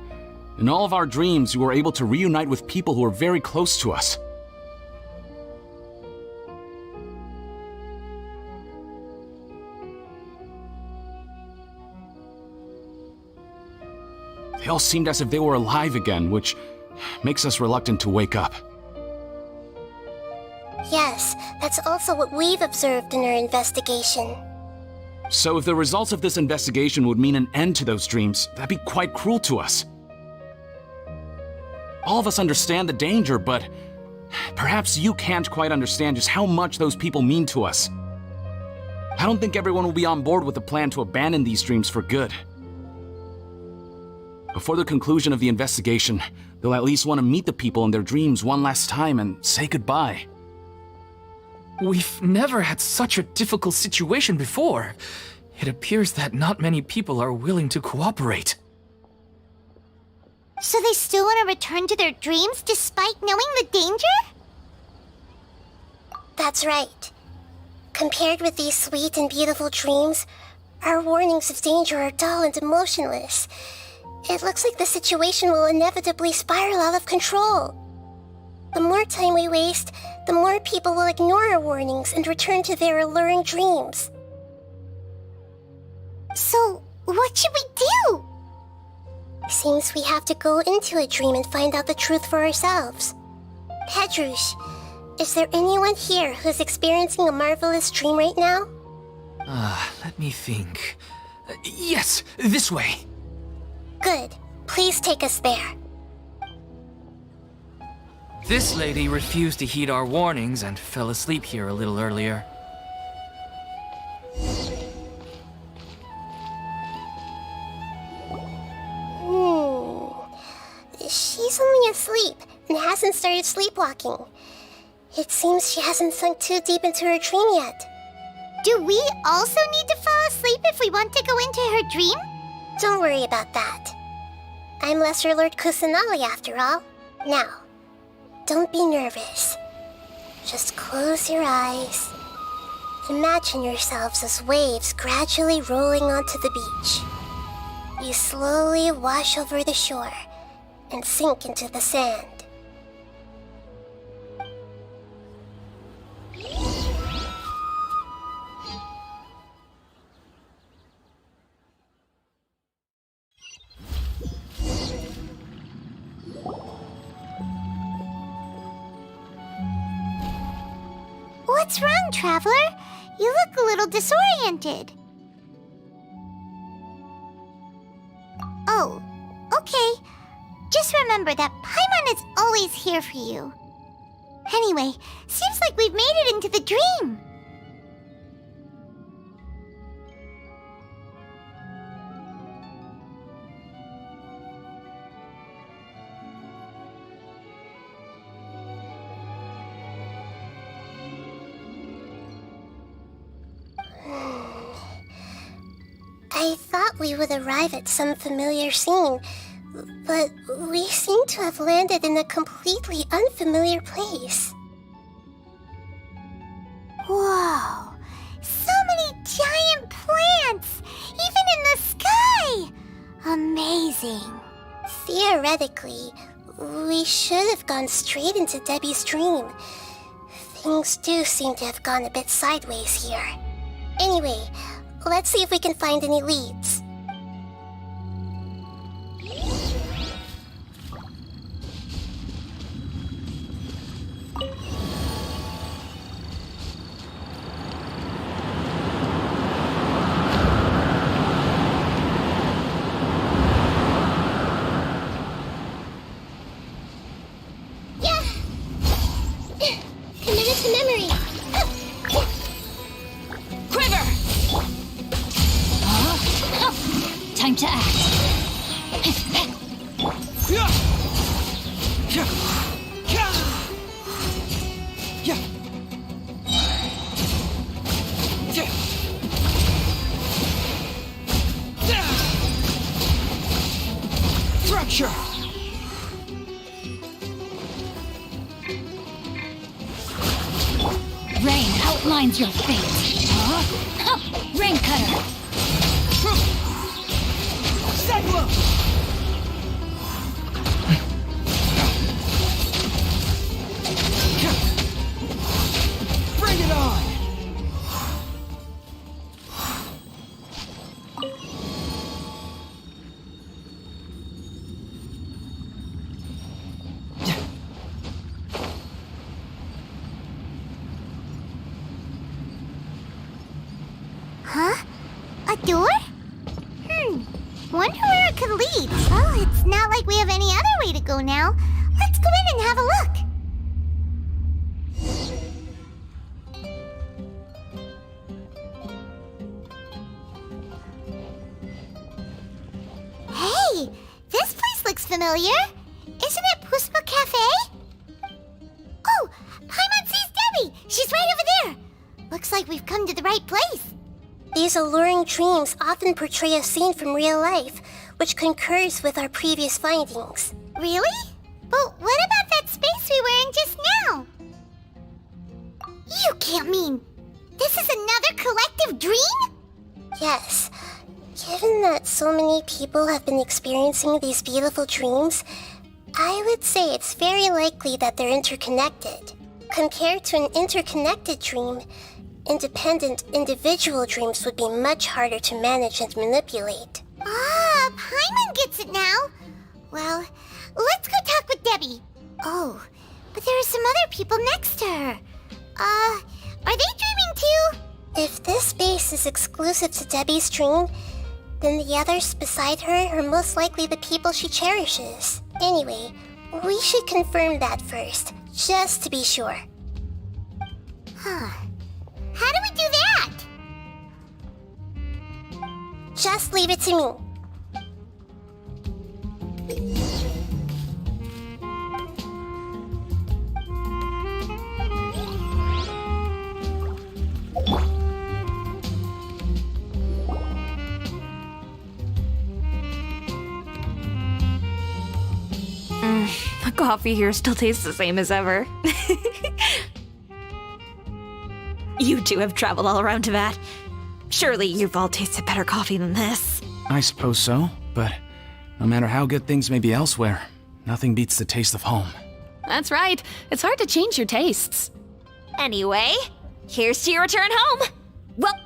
In all of our dreams, we were able to reunite with people who are very close to us. They all seemed as if they were alive again, which makes us reluctant to wake up. Yes, that's also what we've observed in our investigation. So if the results of this investigation would mean an end to those dreams, that'd be quite cruel to us. All of us understand the danger, but perhaps you can't quite understand just how much those people mean to us. I don't think everyone will be on board with the plan to abandon these dreams for good. Before the conclusion of the investigation, they'll at least want to meet the people in their dreams one last time and say goodbye. We've never had such a difficult situation before. It appears that not many people are willing to cooperate. So they still want to return to their dreams despite knowing the danger? That's right. Compared with these sweet and beautiful dreams, our warnings of danger are dull and emotionless. It looks like the situation will inevitably spiral out of control. The more time we waste, the more people will ignore our warnings and return to their alluring dreams. So, what should we do? Seems we have to go into a dream and find out the truth for ourselves. Pedrush, is there anyone here who's experiencing a marvelous dream right now? Let me think. Yes, this way. Good. Please take us there. This lady refused to heed our warnings and fell asleep here a little earlier. She's only asleep and hasn't started sleepwalking. It seems she hasn't sunk too deep into her dream yet. Do we also need to fall asleep if we want to go into her dream? Don't worry about that. I'm Lesser Lord Kusanali after all. Now, don't be nervous. Just close your eyes. Imagine yourselves as waves gradually rolling onto the beach. You slowly wash over the shore and sink into the sand. What's wrong, Traveler? You look a little disoriented. Oh, okay. Just remember that Paimon is always here for you. Anyway, seems like we've made it into the dream. I thought we would arrive at some familiar scene, but we seem to have landed in a completely unfamiliar place. Whoa! So many giant plants! Even in the sky! Amazing. Theoretically, we should have gone straight into Debbie's dream. Things do seem to have gone a bit sideways here. Anyway, let's see if we can find any leads. Commit to memory. Quiver! Time to act. Fracture! Rain outlines your fate. Rain cutter. Cyclone! Bring it on! Huh? A door? Wonder where it could lead. Well, it's not like we have any other way to go now. Let's go in and have a look. Hey, this place looks familiar. Isn't it Puspa Cafe? Oh, Paimon sees Debbie. She's right over there. Looks like we've come to the right place. These alluring dreams often portray a scene from real life, which concurs with our previous findings. Really? But what about that space we were in just now? You can't mean this is another collective dream? Yes. Given that so many people have been experiencing these beautiful dreams, I would say it's very likely that they're interconnected. Compared to an interconnected dream, independent individual dreams would be much harder to manage and manipulate. Ah, Paimon gets it now. Well, let's go talk with Debbie. Oh, but there are some other people next to her. Are they dreaming too? If this space is exclusive to Debbie's dream, then the others beside her are most likely the people she cherishes. Anyway, we should confirm that first, just to be sure. Huh. How do we do that? Just leave it to me. The coffee here still tastes the same as ever. You two have traveled all around Tibet. Surely you've all tasted better coffee than this. I suppose so, but no matter how good things may be elsewhere, nothing beats the taste of home. That's right. It's hard to change your tastes. Anyway, here's to your return home. Well,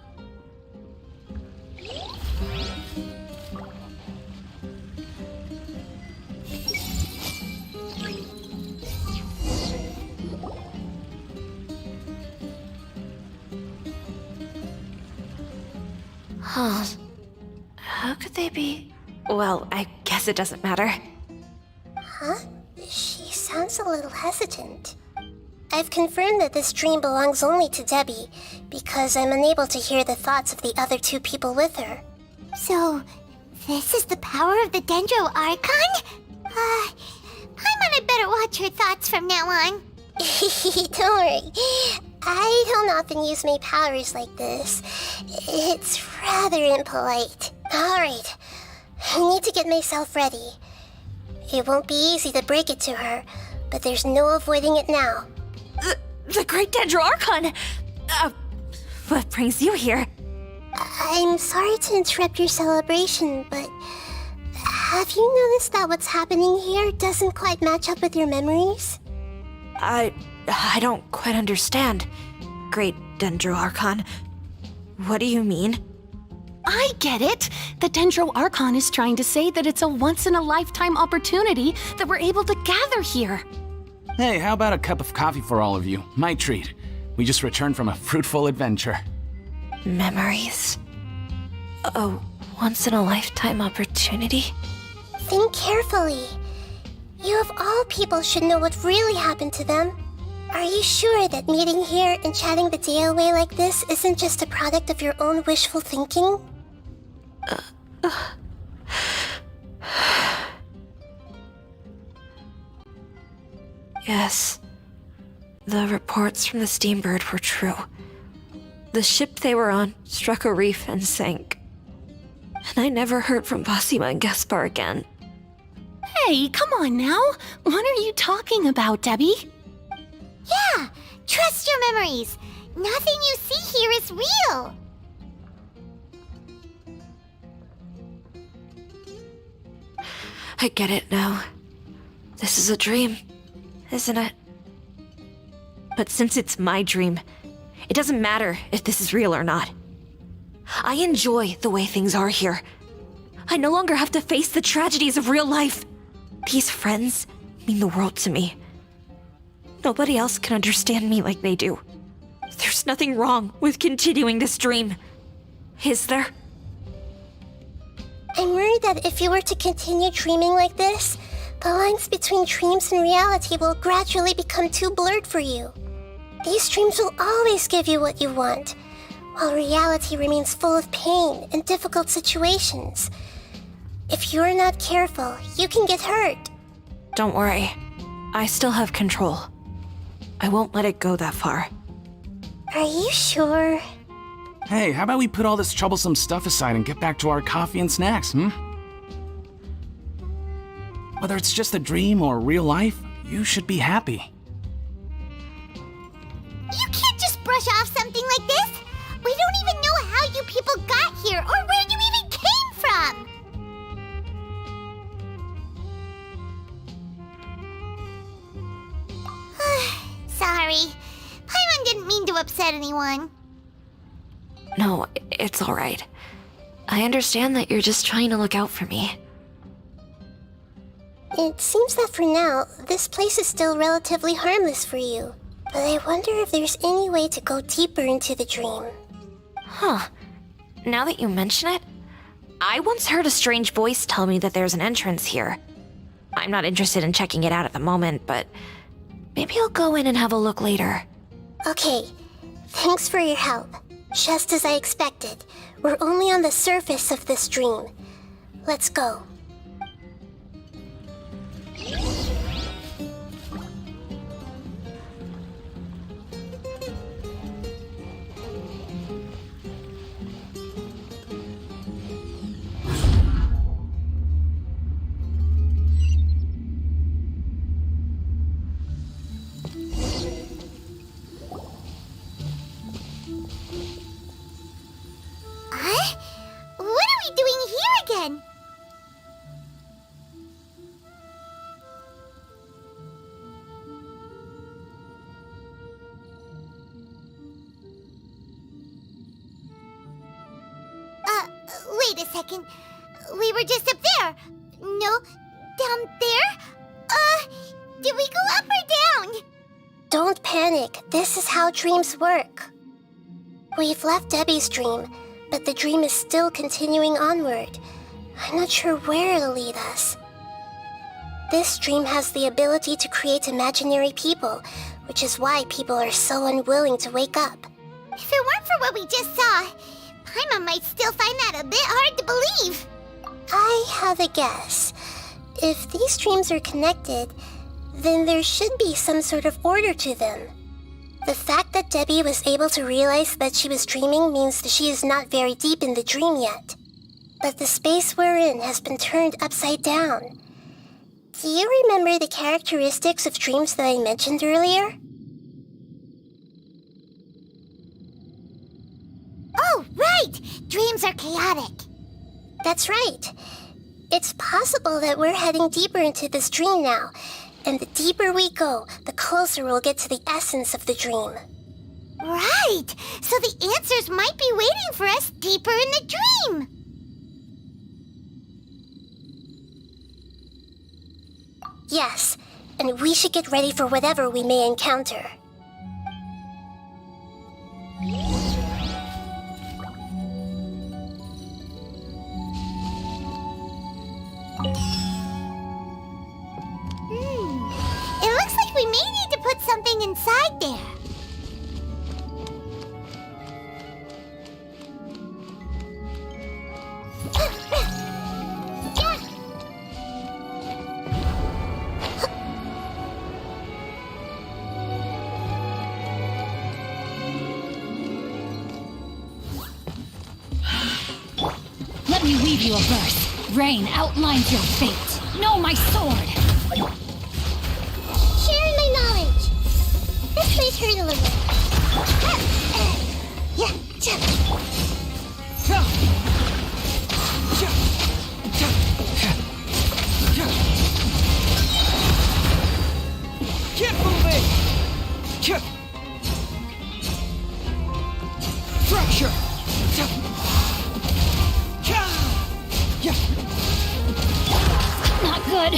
how could they be? Well, I guess it doesn't matter. Huh? She sounds a little hesitant. I've confirmed that this dream belongs only to Debbie, because I'm unable to hear the thoughts of the other two people with her. So, this is the power of the Dendro Archon? Paimon had better watch her thoughts from now on. Don't worry. I don't often use my powers like this. It's rather impolite. Alright, I need to get myself ready. It won't be easy to break it to her, but there's no avoiding it now. The Great Dendro Archon! What brings you here? I'm sorry to interrupt your celebration, but have you noticed that what's happening here doesn't quite match up with your memories? I don't quite understand. Great Dendro Archon. What do you mean? I get it. The Dendro Archon is trying to say that it's a once-in-a-lifetime opportunity that we're able to gather here. Hey, how about a cup of coffee for all of you? My treat. We just returned from a fruitful adventure. Memories. A once-in-a-lifetime opportunity? Think carefully. You of all people should know what really happened to them. Are you sure that meeting here and chatting the day away like this isn't just a product of your own wishful thinking? Yes. The reports from the Steambird were true. The ship they were on struck a reef and sank. And I never heard from Basima and Gaspar again. Hey, come on now. What are you talking about, Debbie? Yeah, trust your memories. Nothing you see here is real. I get it now. This is a dream, isn't it? But since it's my dream, it doesn't matter if this is real or not. I enjoy the way things are here. I no longer have to face the tragedies of real life. These friends mean the world to me. Nobody else can understand me like they do. There's nothing wrong with continuing this dream. Is there? I'm worried that if you were to continue dreaming like this, the lines between dreams and reality will gradually become too blurred for you. These dreams will always give you what you want, while reality remains full of pain and difficult situations. If you're not careful, you can get hurt. Don't worry. I still have control. I won't let it go that far. Are you sure? Hey, how about we put all this troublesome stuff aside and get back to our coffee and snacks, Whether it's just a dream or real life, you should be happy. You can't just brush off something like this. We don't even know how you people got here or where you even came from. upset anyone. No, it's alright. I understand that you're just trying to look out for me. It seems that for now, this place is still relatively harmless for you. But I wonder if there's any way to go deeper into the dream. Huh. Now that you mention it, I once heard a strange voice tell me that there's an entrance here. I'm not interested in checking it out at the moment, but maybe I'll go in and have a look later. Okay, thanks for your help. Just as I expected, we're only on the surface of this dream. Let's go. Huh? What are we doing here again? Wait a second. We were just up there. No, down there? Did we go up or down? Don't panic. This is how dreams work. We've left Debbie's dream, but the dream is still continuing onward. I'm not sure where it'll lead us. This dream has the ability to create imaginary people, which is why people are so unwilling to wake up. If it weren't for what we just saw, Paimon might still find that a bit hard to believe. I have a guess. If these dreams are connected, then there should be some sort of order to them. The fact that Debbie was able to realize that she was dreaming means that she is not very deep in the dream yet. But the space we're in has been turned upside down. Do you remember the characteristics of dreams that I mentioned earlier? Oh, right! Dreams are chaotic. That's right. It's possible that we're heading deeper into this dream now, and the deeper we go, the closer we'll get to the essence of the dream. Right! So the answers might be waiting for us deeper in the dream. Yes, and we should get ready for whatever we may encounter. It looks like we may need to put something inside there. Let me weave you a verse. Rain outlines your fate. Know my sword. Sharing my knowledge. This place hurt a little. Keep moving! Fracture! Not good.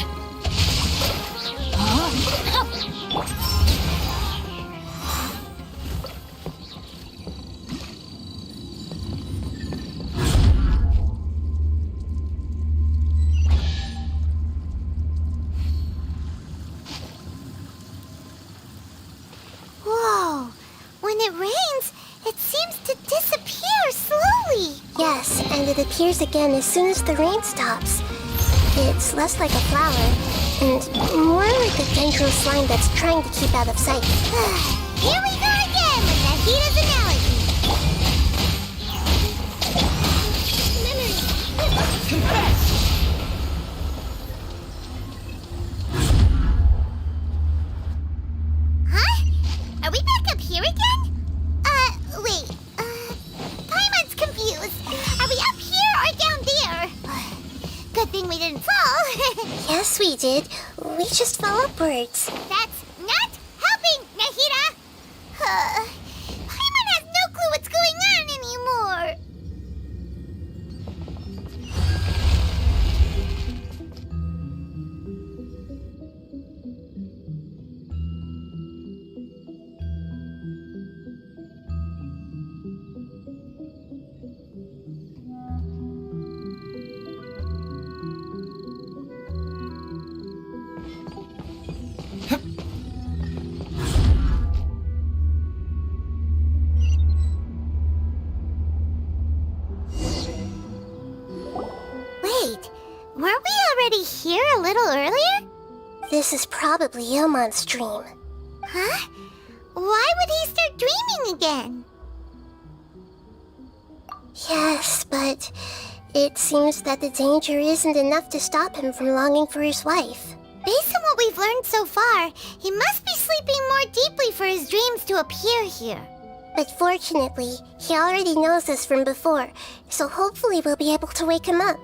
Whoa! When it rains, it seems to disappear slowly. Yes, and it appears again as soon as the rain stops. It's less like a flower, and more like a dendro slime that's trying to keep out of sight. Here we go again with Nahida's analogy. Confess! Huh? Are we back up here again? Wait. Paimon's confused. Are we up here or down there? Good thing we didn't fall. Yes, we did. We just fell upwards. That's not helping, Nahida. Paimon Wait, weren't we already here a little earlier? This is probably Ilmon's dream. Huh? Why would he start dreaming again? Yes, but it seems that the danger isn't enough to stop him from longing for his wife. Based on what we've learned so far, he must be sleeping more deeply for his dreams to appear here. But fortunately, he already knows this from before, so hopefully we'll be able to wake him up.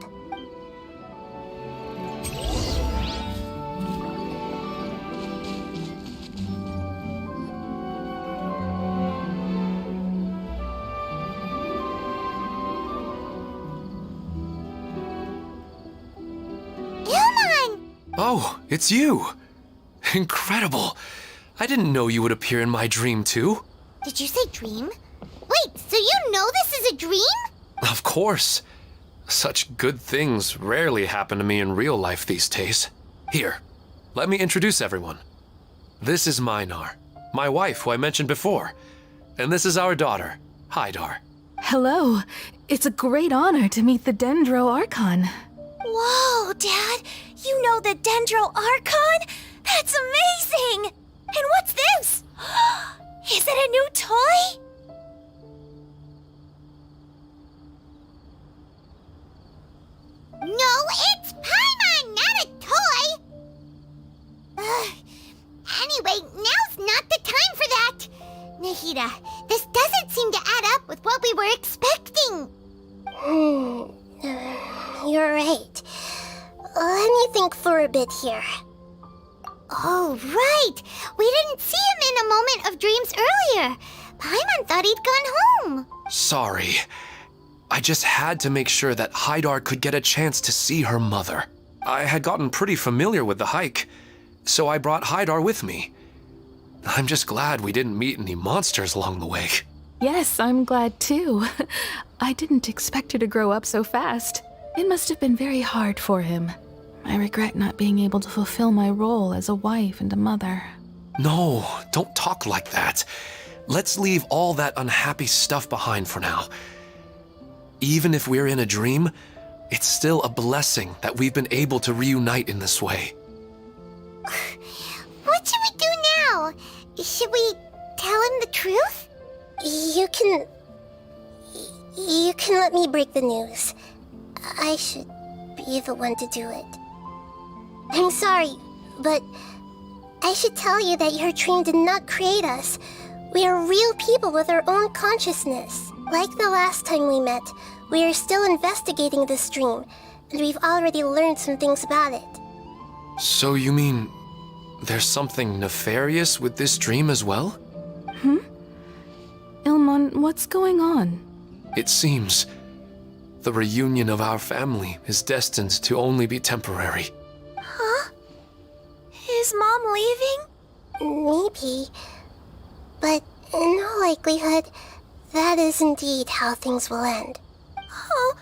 Oh, it's you! Incredible! I didn't know you would appear in my dream, too. Did you say dream? Wait, so you know this is a dream? Of course. Such good things rarely happen to me in real life these days. Here, let me introduce everyone. This is Minar, my wife who I mentioned before. And this is our daughter, Hydar. Hello. It's a great honor to meet the Dendro Archon. Whoa, Dad! You know the Dendro Archon? That's amazing! And what's this? Is it a new toy? No, it's Paimon, not a toy! Anyway, now's not the time for that! Nahida, this doesn't seem to add up with what we were expecting. You're right. Let me think for a bit here. Oh, right! We didn't see him in a moment of dreams earlier. Paimon thought he'd gone home. Sorry. I just had to make sure that Hydar could get a chance to see her mother. I had gotten pretty familiar with the hike, so I brought Hydar with me. I'm just glad we didn't meet any monsters along the way. Yes, I'm glad too. I didn't expect her to grow up so fast. It must have been very hard for him. I regret not being able to fulfill my role as a wife and a mother. No, don't talk like that. Let's leave all that unhappy stuff behind for now. Even if we're in a dream, it's still a blessing that we've been able to reunite in this way. What should we do now? Should we tell him the truth? You can let me break the news. I should be the one to do it. I'm sorry, but I should tell you that your dream did not create us. We are real people with our own consciousness. Like the last time we met, we are still investigating this dream, and we've already learned some things about it. So you mean there's something nefarious with this dream as well? Ilmon, what's going on? It seems the reunion of our family is destined to only be temporary. Huh? Is Mom leaving? Maybe. But in all likelihood, that is indeed how things will end. Oh.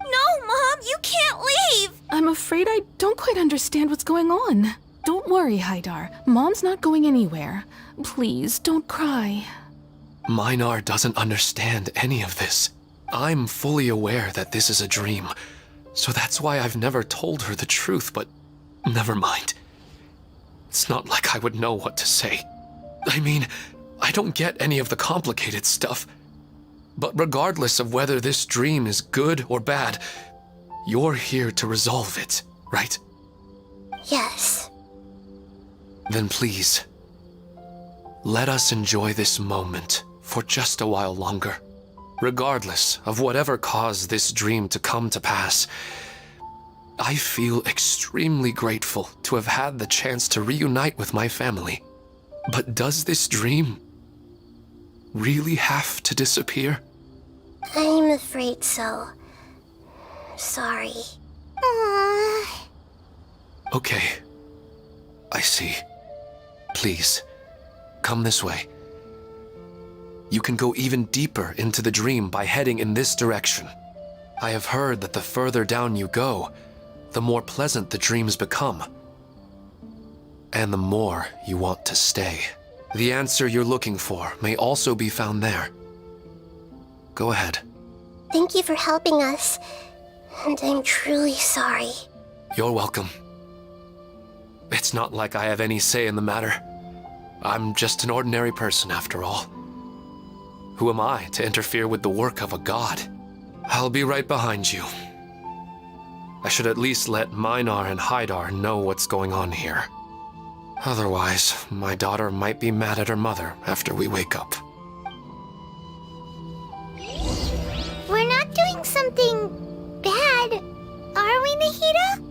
No, Mom, you can't leave! I'm afraid I don't quite understand what's going on. Don't worry, Hydar. Mom's not going anywhere. Please, don't cry. Minar doesn't understand any of this. I'm fully aware that this is a dream, so that's why I've never told her the truth, but never mind. It's not like I would know what to say. I mean, I don't get any of the complicated stuff. But regardless of whether this dream is good or bad, you're here to resolve it, right? Yes. Then please, let us enjoy this moment for just a while longer. Regardless of whatever caused this dream to come to pass, I feel extremely grateful to have had the chance to reunite with my family. But does this dream really have to disappear? I'm afraid so. Sorry. Okay. I see. Please, come this way. You can go even deeper into the dream by heading in this direction. I have heard that the further down you go, the more pleasant the dreams become. And the more you want to stay. The answer you're looking for may also be found there. Go ahead. Thank you for helping us. And I'm truly sorry. You're welcome. It's not like I have any say in the matter. I'm just an ordinary person after all. Who am I to interfere with the work of a god? I'll be right behind you. I should at least let Minar and Haidar know what's going on here. Otherwise, my daughter might be mad at her mother after we wake up. We're not doing something bad, are we, Nahida?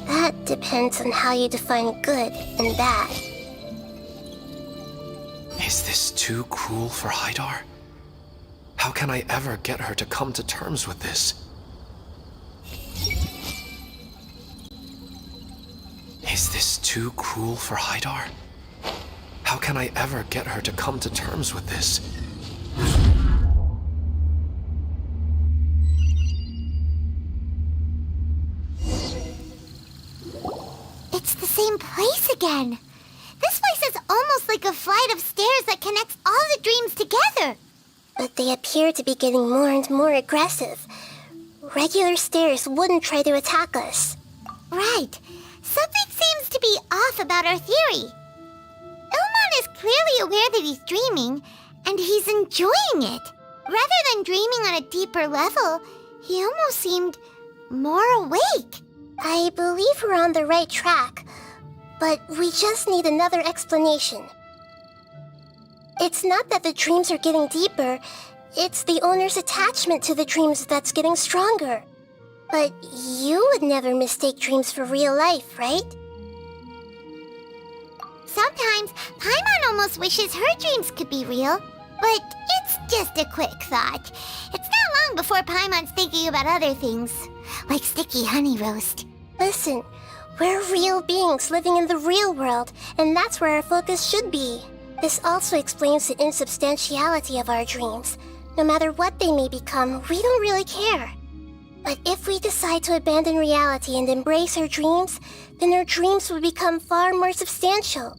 That depends on how you define good and bad. Is this too cruel for Haidar? How can I ever get her to come to terms with this? Is this too cruel for Haidar? How can I ever get her to come to terms with this? It's the same place again. This place is almost like a flight of stairs that connects all the dreams together. But they appear to be getting more and more aggressive. Regular stairs wouldn't try to attack us. Right. Something seems to be off about our theory. Ilmon is clearly aware that he's dreaming, and he's enjoying it. Rather than dreaming on a deeper level, he almost seemed more awake. I believe we're on the right track, but we just need another explanation. It's not that the dreams are getting deeper, it's the owner's attachment to the dreams that's getting stronger. But you would never mistake dreams for real life, right? Sometimes, Paimon almost wishes her dreams could be real, but it's just a quick thought. It's not long before Paimon's thinking about other things, like sticky honey roast. Listen, we're real beings living in the real world, and that's where our focus should be. This also explains the insubstantiality of our dreams. No matter what they may become, we don't really care. But if we decide to abandon reality and embrace our dreams, then our dreams will become far more substantial.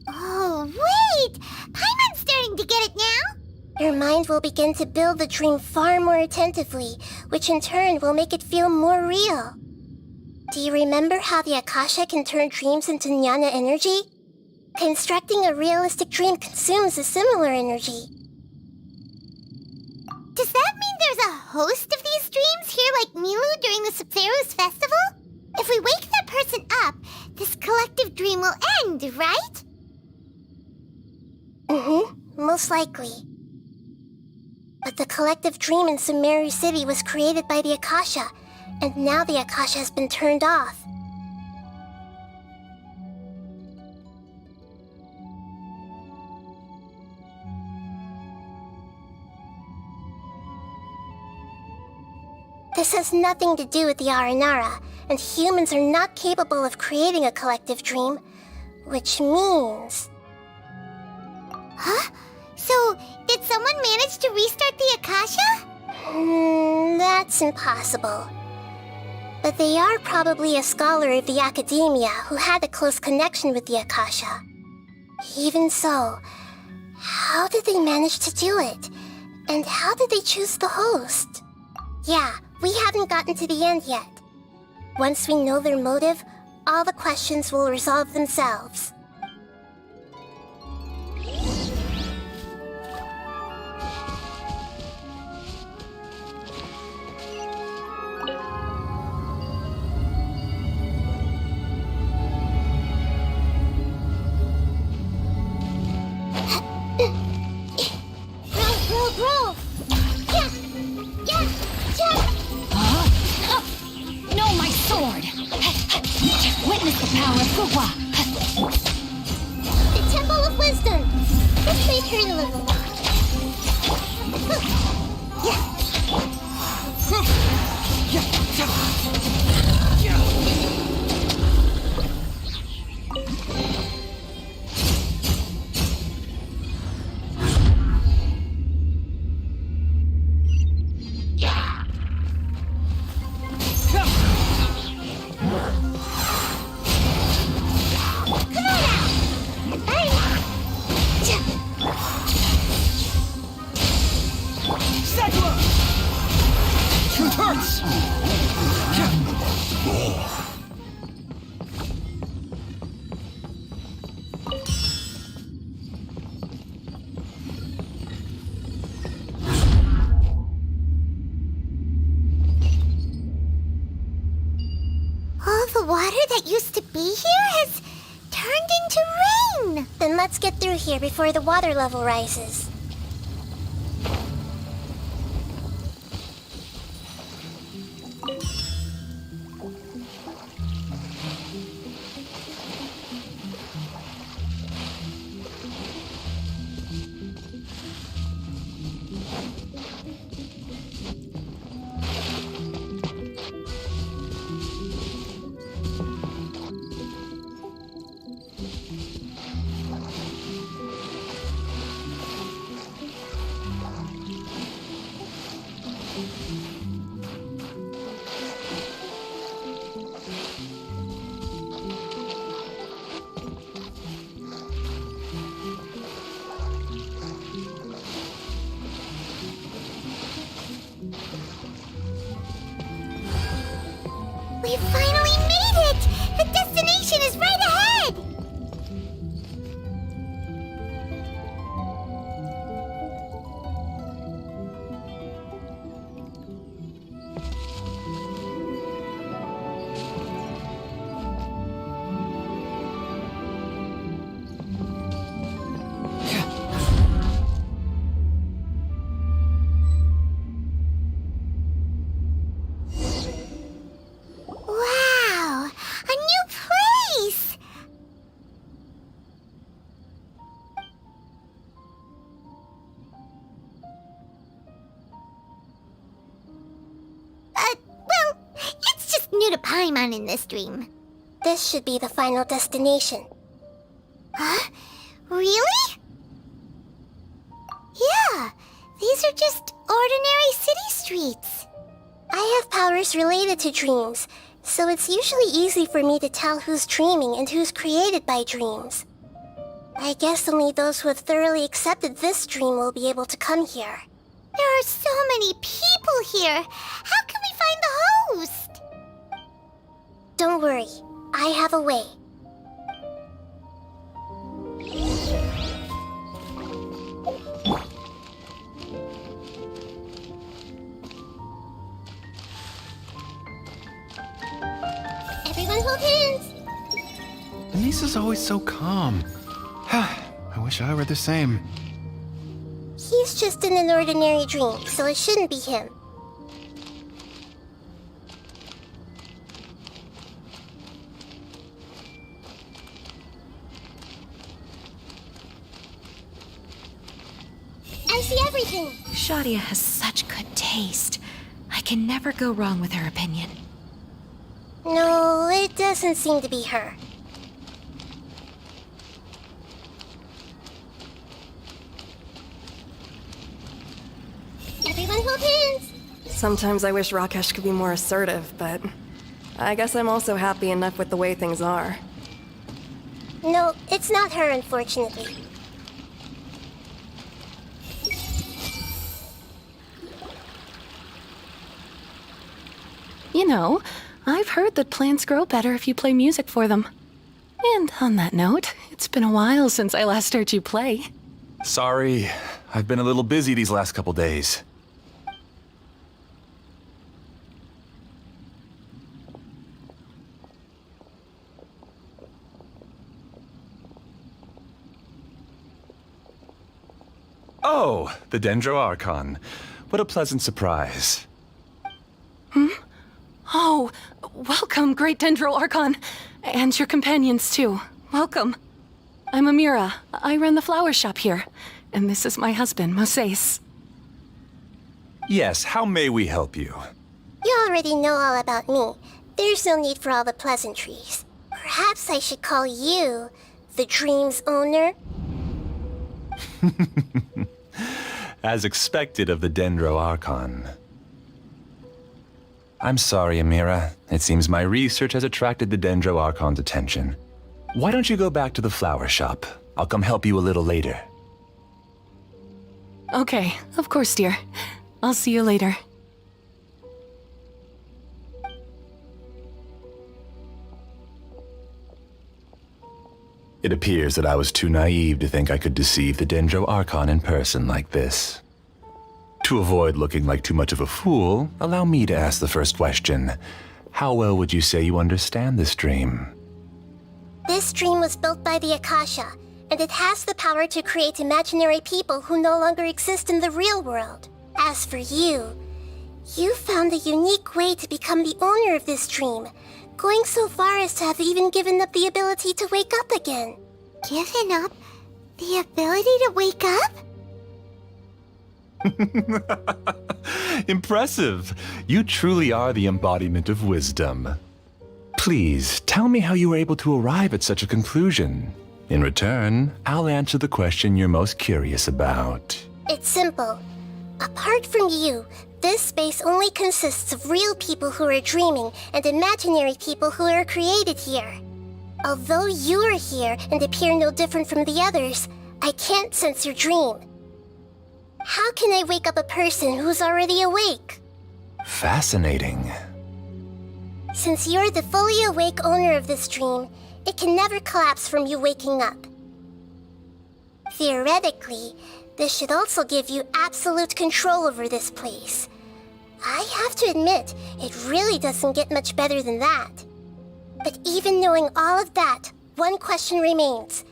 Oh, wait! Paimon's starting to get it now? Your mind will begin to build the dream far more attentively, which in turn will make it feel more real. Do you remember how the Akasha can turn dreams into jnana energy? Constructing a realistic dream consumes a similar energy. Does that mean there's a host of these dreams here like Milu during the Sephiroth festival? If we wake that person up, this collective dream will end, right? Most likely. But the collective dream in Sumeru City was created by the Akasha, and now the Akasha has been turned off. This has nothing to do with the Aranara, and humans are not capable of creating a collective dream, which means... Huh? So, did someone manage to restart the Akasha? That's impossible. But they are probably a scholar of the academia who had a close connection with the Akasha. Even so, how did they manage to do it? And how did they choose the host? Yeah, we haven't gotten to the end yet. Once we know their motive, all the questions will resolve themselves. No, my sword! Witness the power of Fuwa! The Temple of Wisdom! Let's wait here a little. hurts! All the water that used to be here has turned into rain. Then let's get through here before the water level rises. We finally made it! The destination is right ahead! Wow! A new place! Well, it's just new to Paimon in this dream. This should be the final destination. Huh? Really? Yeah, these are just ordinary city streets. I have powers related to dreams, so it's usually easy for me to tell who's dreaming and who's created by dreams. I guess only those who have thoroughly accepted this dream will be able to come here. There are so many people here. How can we find the host? Don't worry, I have a way. Everyone hold hands! Anissa's always so calm. I wish I were the same. He's just in an ordinary dream, so it shouldn't be him. I see everything! Shadia has such good taste. I can never go wrong with her opinion. No, it doesn't seem to be her. Everyone hold hands! Sometimes I wish Rakesh could be more assertive, but I guess I'm also happy enough with the way things are. No, it's not her, unfortunately. You know, I've heard that plants grow better if you play music for them. And on that note, it's been a while since I last heard you play. Sorry, I've been a little busy these last couple days. Oh, the Dendro Archon. What a pleasant surprise. Oh, welcome, Great Dendro Archon. And your companions, too. Welcome. I'm Amira. I run the flower shop here. And this is my husband, Moses. Yes, how may we help you? You already know all about me. There's no need for all the pleasantries. Perhaps I should call you the dream's owner? As expected of the Dendro Archon. I'm sorry, Amira. It seems my research has attracted the Dendro Archon's attention. Why don't you go back to the flower shop? I'll come help you a little later. Okay, of course, dear. I'll see you later. It appears that I was too naive to think I could deceive the Dendro Archon in person like this. To avoid looking like too much of a fool, allow me to ask the first question. How well would you say you understand this dream? This dream was built by the Akasha, and it has the power to create imaginary people who no longer exist in the real world. As for you, you found a unique way to become the owner of this dream, going so far as to have even given up the ability to wake up again. Given up the ability to wake up? Impressive! You truly are the embodiment of wisdom. Please, tell me how you were able to arrive at such a conclusion. In return, I'll answer the question you're most curious about. It's simple. Apart from you, this space only consists of real people who are dreaming and imaginary people who are created here. Although you are here and appear no different from the others, I can't sense your dream. How can I wake up a person who's already awake? Fascinating. Since you're the fully awake owner of this dream, it can never collapse from you waking up. Theoretically, this should also give you absolute control over this place. I have to admit, it really doesn't get much better than that. But even knowing all of that, one question remains.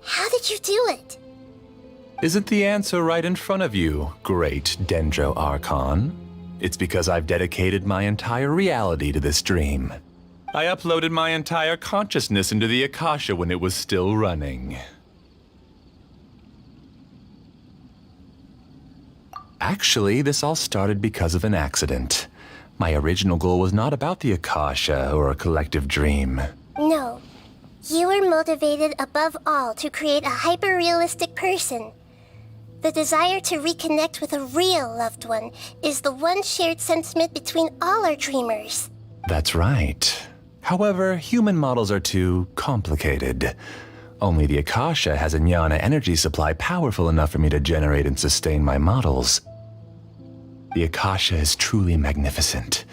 How did you do it? Isn't the answer right in front of you, great Dendro Archon? It's because I've dedicated my entire reality to this dream. I uploaded my entire consciousness into the Akasha when it was still running. Actually, this all started because of an accident. My original goal was not about the Akasha or a collective dream. No. You were motivated above all to create a hyper-realistic person. The desire to reconnect with a real loved one is the one shared sentiment between all our dreamers. That's right. However, human models are too complicated. Only the Akasha has a jnana energy supply powerful enough for me to generate and sustain my models. The Akasha is truly magnificent.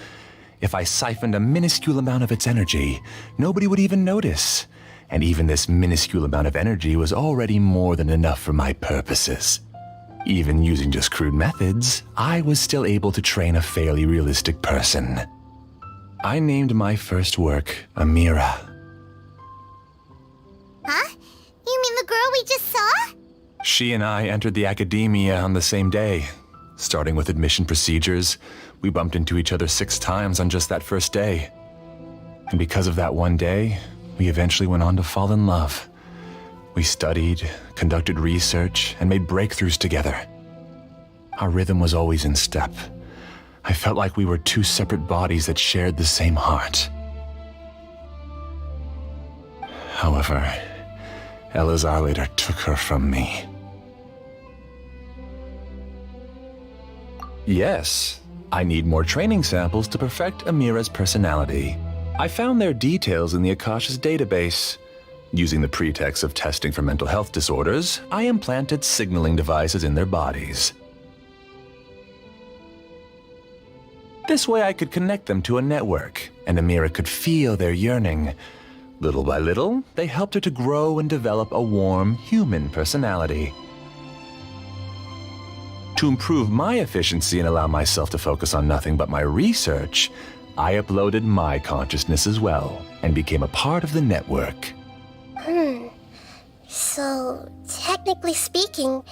If I siphoned a minuscule amount of its energy, nobody would even notice. And even this minuscule amount of energy was already more than enough for my purposes. Even using just crude methods, I was still able to train a fairly realistic person. I named my first work Amira. Huh? You mean the girl we just saw? She and I entered the academia on the same day. Starting with admission procedures, we bumped into each other 6 times on just that first day. And because of that one day, we eventually went on to fall in love. We studied, conducted research, and made breakthroughs together. Our rhythm was always in step. I felt like we were 2 separate bodies that shared the same heart. However, Elazar later took her from me. Yes, I need more training samples to perfect Amira's personality. I found their details in the Akasha's database. Using the pretext of testing for mental health disorders, I implanted signaling devices in their bodies. This way I could connect them to a network, and Amira could feel their yearning. Little by little, they helped her to grow and develop a warm, human personality. To improve my efficiency and allow myself to focus on nothing but my research, I uploaded my consciousness as well, and became a part of the network. So, technically speaking,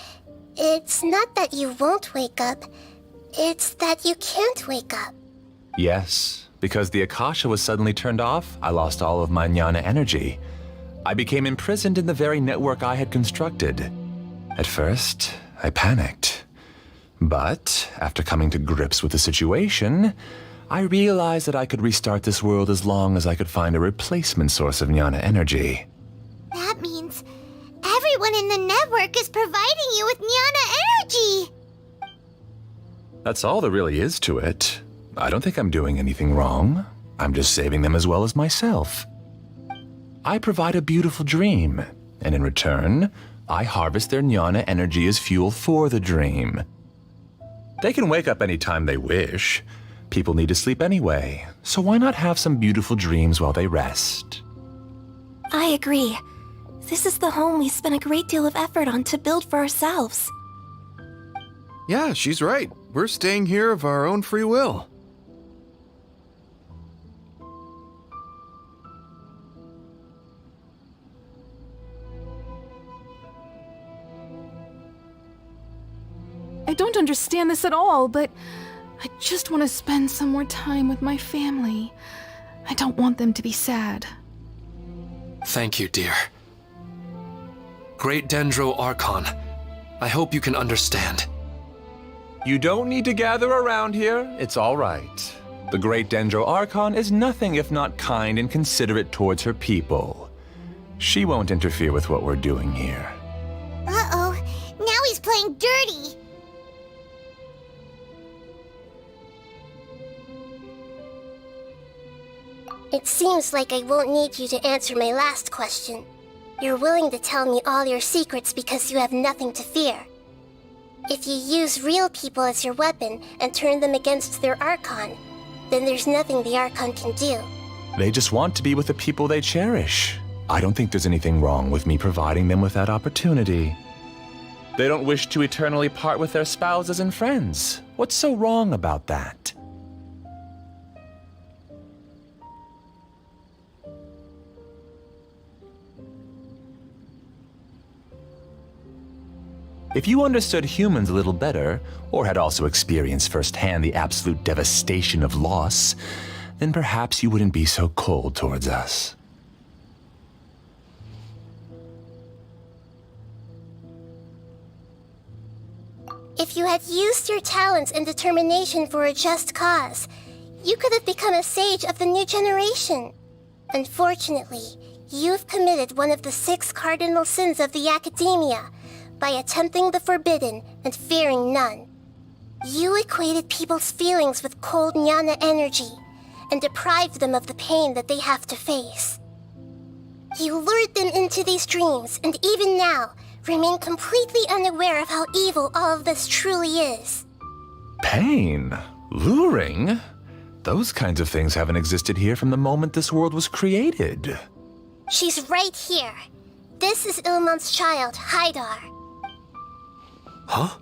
it's not that you won't wake up, it's that you can't wake up. Yes, because the Akasha was suddenly turned off, I lost all of my jnana energy. I became imprisoned in the very network I had constructed. At first, I panicked. But, after coming to grips with the situation, I realized that I could restart this world as long as I could find a replacement source of jnana energy. That means everyone in the network is providing you with jnana energy! That's all there really is to it. I don't think I'm doing anything wrong. I'm just saving them as well as myself. I provide a beautiful dream, and in return, I harvest their jnana energy as fuel for the dream. They can wake up any time they wish. People need to sleep anyway, so why not have some beautiful dreams while they rest? I agree. This is the home we spent a great deal of effort on to build for ourselves. Yeah, she's right. We're staying here of our own free will. I don't understand this at all, but I just want to spend some more time with my family. I don't want them to be sad. Thank you, dear. Great Dendro Archon, I hope you can understand. You don't need to gather around here. It's all right. The Great Dendro Archon is nothing if not kind and considerate towards her people. She won't interfere with what we're doing here. Uh-oh, now he's playing dirty. It seems like I won't need you to answer my last question. You're willing to tell me all your secrets because you have nothing to fear. If you use real people as your weapon and turn them against their Archon, then there's nothing the Archon can do. They just want to be with the people they cherish. I don't think there's anything wrong with me providing them with that opportunity. They don't wish to eternally part with their spouses and friends. What's so wrong about that? If you understood humans a little better, or had also experienced firsthand the absolute devastation of loss, then perhaps you wouldn't be so cold towards us. If you had used your talents and determination for a just cause, you could have become a sage of the new generation. Unfortunately, you've committed one of the 6 cardinal sins of the Academia by attempting the forbidden and fearing none. You equated people's feelings with cold Jnana energy and deprived them of the pain that they have to face. You lured them into these dreams, and even now, remain completely unaware of how evil all of this truly is. Pain? Luring? Those kinds of things haven't existed here from the moment this world was created. She's right here. This is Ilmon's child, Haidar. Huh?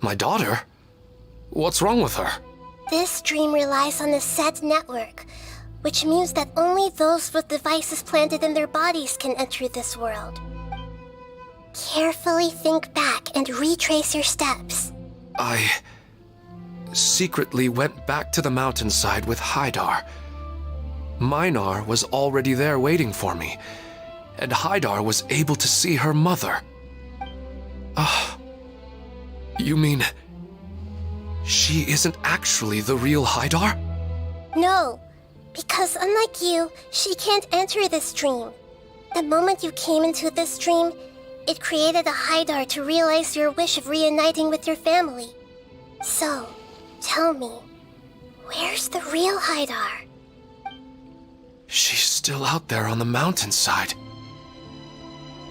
My daughter? What's wrong with her? This dream relies on a set network, which means that only those with devices planted in their bodies can enter this world. Carefully think back and retrace your steps. I secretly went back to the mountainside with Haidar. Minar was already there waiting for me, and Haidar was able to see her mother. You mean she isn't actually the real Haidar? No, because unlike you, she can't enter this dream. The moment you came into this dream, it created a Haidar to realize your wish of reuniting with your family. So, tell me, where's the real Haidar? She's still out there on the mountainside.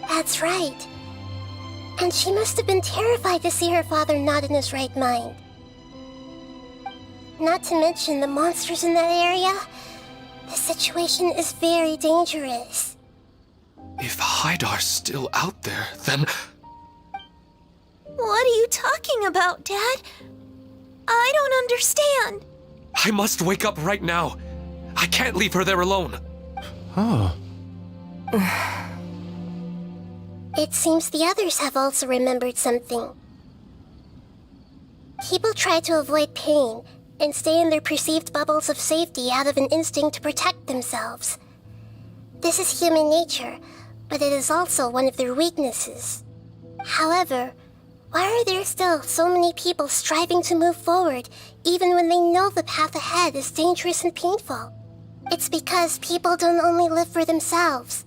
That's right. And she must have been terrified to see her father not in his right mind. Not to mention the monsters in that area. The situation is very dangerous. If Haidar's still out there, then... What are you talking about, Dad? I don't understand. I must wake up right now. I can't leave her there alone. Oh. It seems the others have also remembered something. People try to avoid pain and stay in their perceived bubbles of safety out of an instinct to protect themselves. This is human nature, but it is also one of their weaknesses. However, why are there still so many people striving to move forward even when they know the path ahead is dangerous and painful? It's because people don't only live for themselves.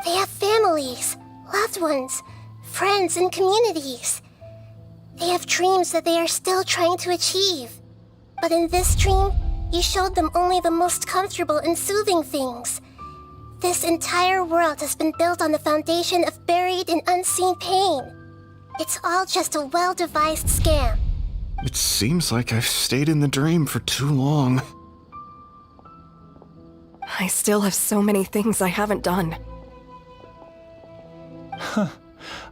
They have families, loved ones, friends, and communities. They have dreams that they are still trying to achieve. But in this dream, you showed them only the most comfortable and soothing things. This entire world has been built on the foundation of buried and unseen pain. It's all just a well-devised scam. It seems like I've stayed in the dream for too long. I still have so many things I haven't done.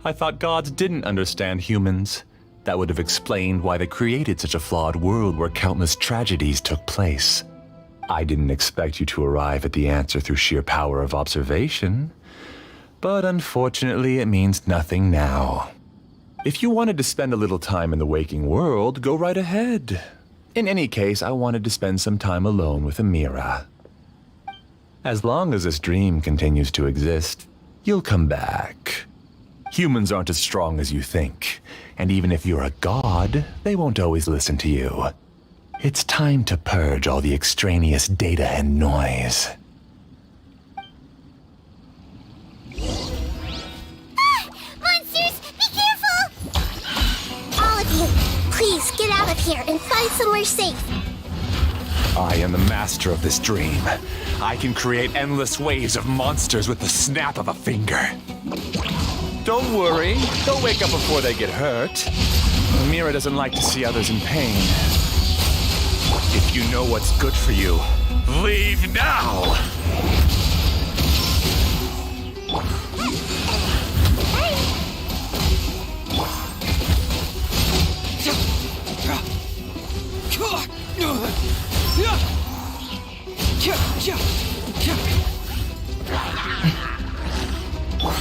I thought gods didn't understand humans. That would have explained why they created such a flawed world where countless tragedies took place. I didn't expect you to arrive at the answer through sheer power of observation. But unfortunately, it means nothing now. If you wanted to spend a little time in the waking world, go right ahead. In any case, I wanted to spend some time alone with Amira. As long as this dream continues to exist, you'll come back. Humans aren't as strong as you think, and even if you're a god, they won't always listen to you. It's time to purge all the extraneous data and noise. Monsters, be careful! All of you, please get out of here and find somewhere safe. I am the master of this dream. I can create endless waves of monsters with the snap of a finger. Don't worry, they'll wake up before they get hurt. Amira doesn't like to see others in pain. If you know what's good for you, leave now!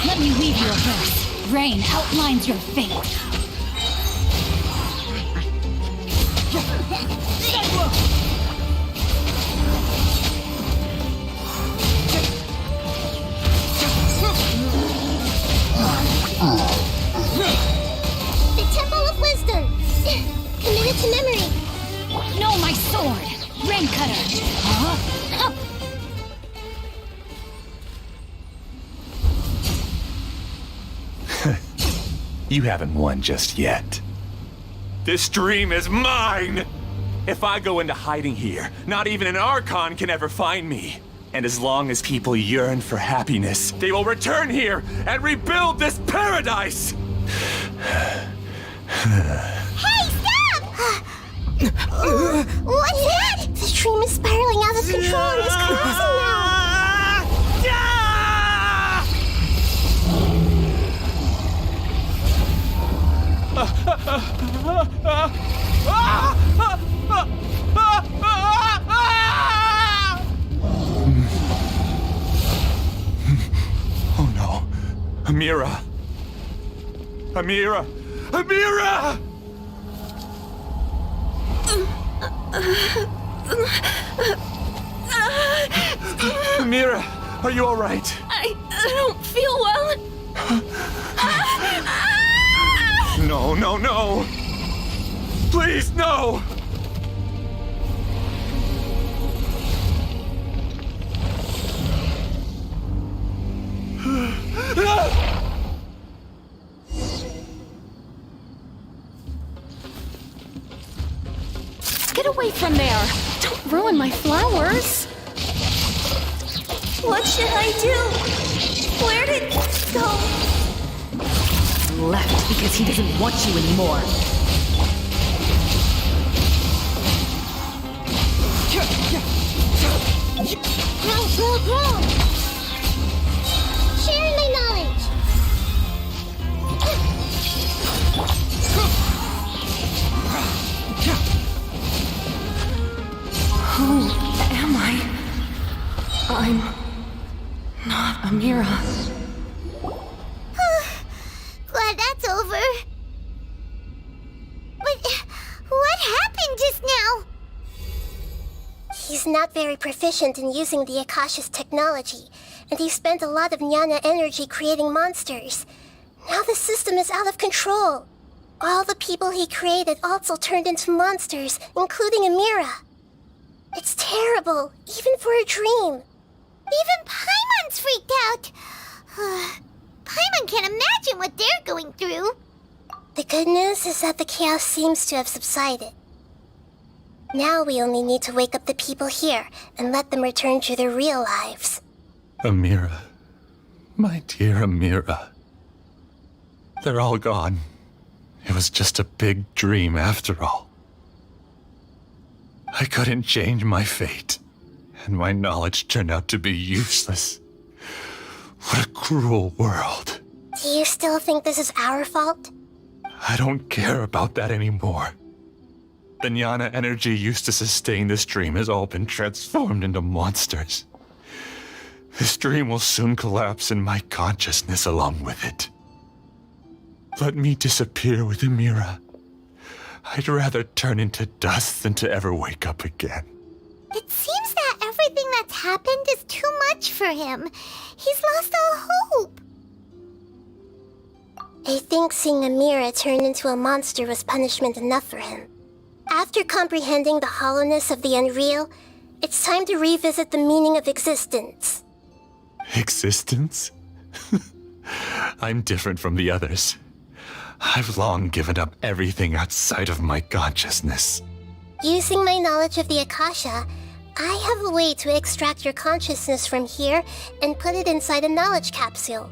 Let me weave you a verse. Rain outlines your fate. The Temple of Wisdom. Committed to memory. No, my sword. Rain cutter. Huh? You haven't won just yet. This dream is mine! If I go into hiding here, not even an Archon can ever find me. And as long as people yearn for happiness, they will return here and rebuild this paradise! Hey, stop! What's that? The dream is spiraling out of control and is collapsing now. Oh no. Amira! Amira! Amira! Amira, are you alright? I don't feel well. No, no, no! Please, no! Get away from there! Don't ruin my flowers! What should I do? Where did it go? Left because he doesn't want you anymore. Grow! Sharing my knowledge. Who am I? I'm not Amira. Glad that's over. But what happened just now? He's not very proficient in using the Akasha's technology, and he spent a lot of Jnana energy creating monsters. Now the system is out of control. All the people he created also turned into monsters, including Amira. It's terrible, even for a dream. Even Paimon's freaked out. Paimon can't imagine what they're going through. The good news is that the chaos seems to have subsided. Now we only need to wake up the people here and let them return to their real lives. Amira. My dear Amira. They're all gone. It was just a big dream after all. I couldn't change my fate, and my knowledge turned out to be useless. What a cruel world. Do you still think this is our fault? I don't care about that anymore. The jnana energy used to sustain this dream has all been transformed into monsters. This dream will soon collapse and my consciousness along with it. Let me disappear with Amira. I'd rather turn into dust than to ever wake up again. It seems that everything that's happened is too much for him. He's lost all hope. I think seeing Amira turn into a monster was punishment enough for him. After comprehending the hollowness of the unreal, it's time to revisit the meaning of existence. Existence? I'm different from the others. I've long given up everything outside of my consciousness. Using my knowledge of the Akasha, I have a way to extract your consciousness from here and put it inside a knowledge capsule.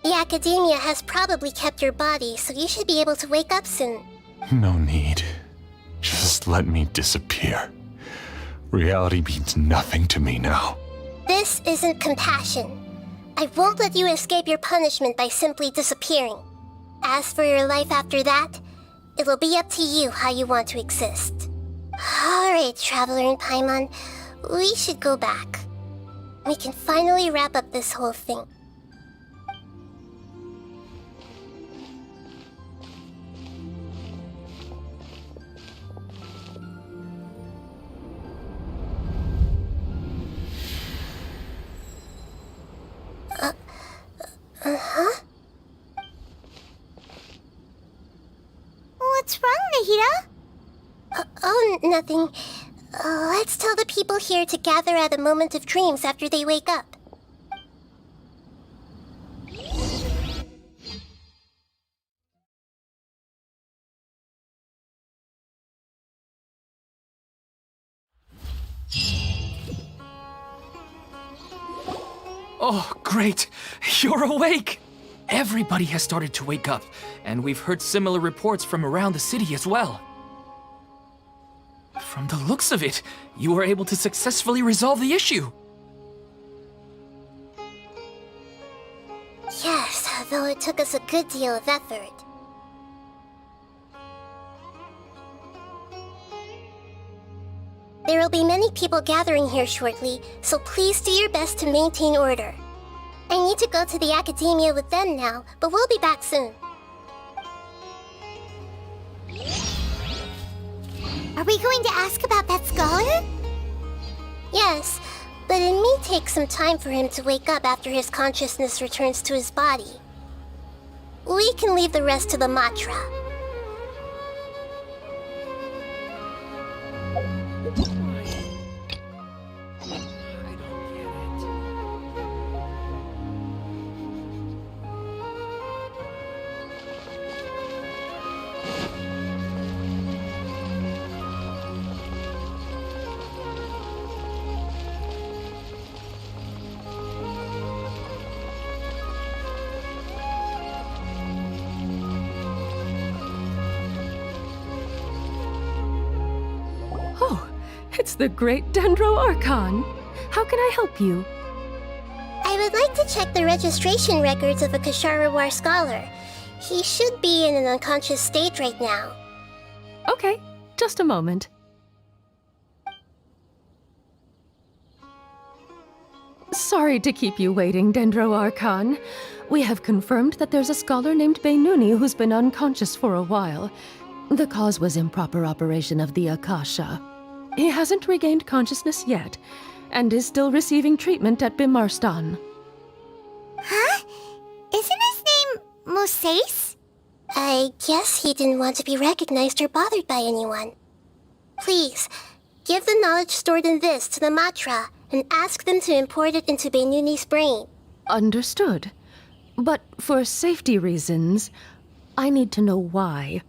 The Academia has probably kept your body, so you should be able to wake up soon. No need. Just let me disappear. Reality means nothing to me now. This isn't compassion. I won't let you escape your punishment by simply disappearing. As for your life after that, it'll be up to you how you want to exist. Alright, Traveler and Paimon, we should go back. We can finally wrap up this whole thing. Uh-huh? What's wrong, Nahida? Oh, nothing. Let's tell the people here to gather at a moment of dreams after they wake up. Oh, great! You're awake! Everybody has started to wake up, and we've heard similar reports from around the city as well. From the looks of it, you were able to successfully resolve the issue. Yes, though it took us a good deal of effort. There will be many people gathering here shortly, so please do your best to maintain order. I need to go to the Academia with them now, but we'll be back soon. Are we going to ask about that scholar? Yes, but it may take some time for him to wake up after his consciousness returns to his body. We can leave the rest to the Matra. It's the great Dendro Archon. How can I help you? I would like to check the registration records of a Kasharawar scholar. He should be in an unconscious state right now. Okay, just a moment. Sorry to keep you waiting, Dendro Archon. We have confirmed that there's a scholar named Beinuni who's been unconscious for a while. The cause was improper operation of the Akasha. He hasn't regained consciousness yet, and is still receiving treatment at Bimarstan. Huh? Isn't his name Moses? I guess he didn't want to be recognized or bothered by anyone. Please, give the knowledge stored in this to the Matra, and ask them to import it into Beinuni's brain. Understood. But for safety reasons, I need to know why.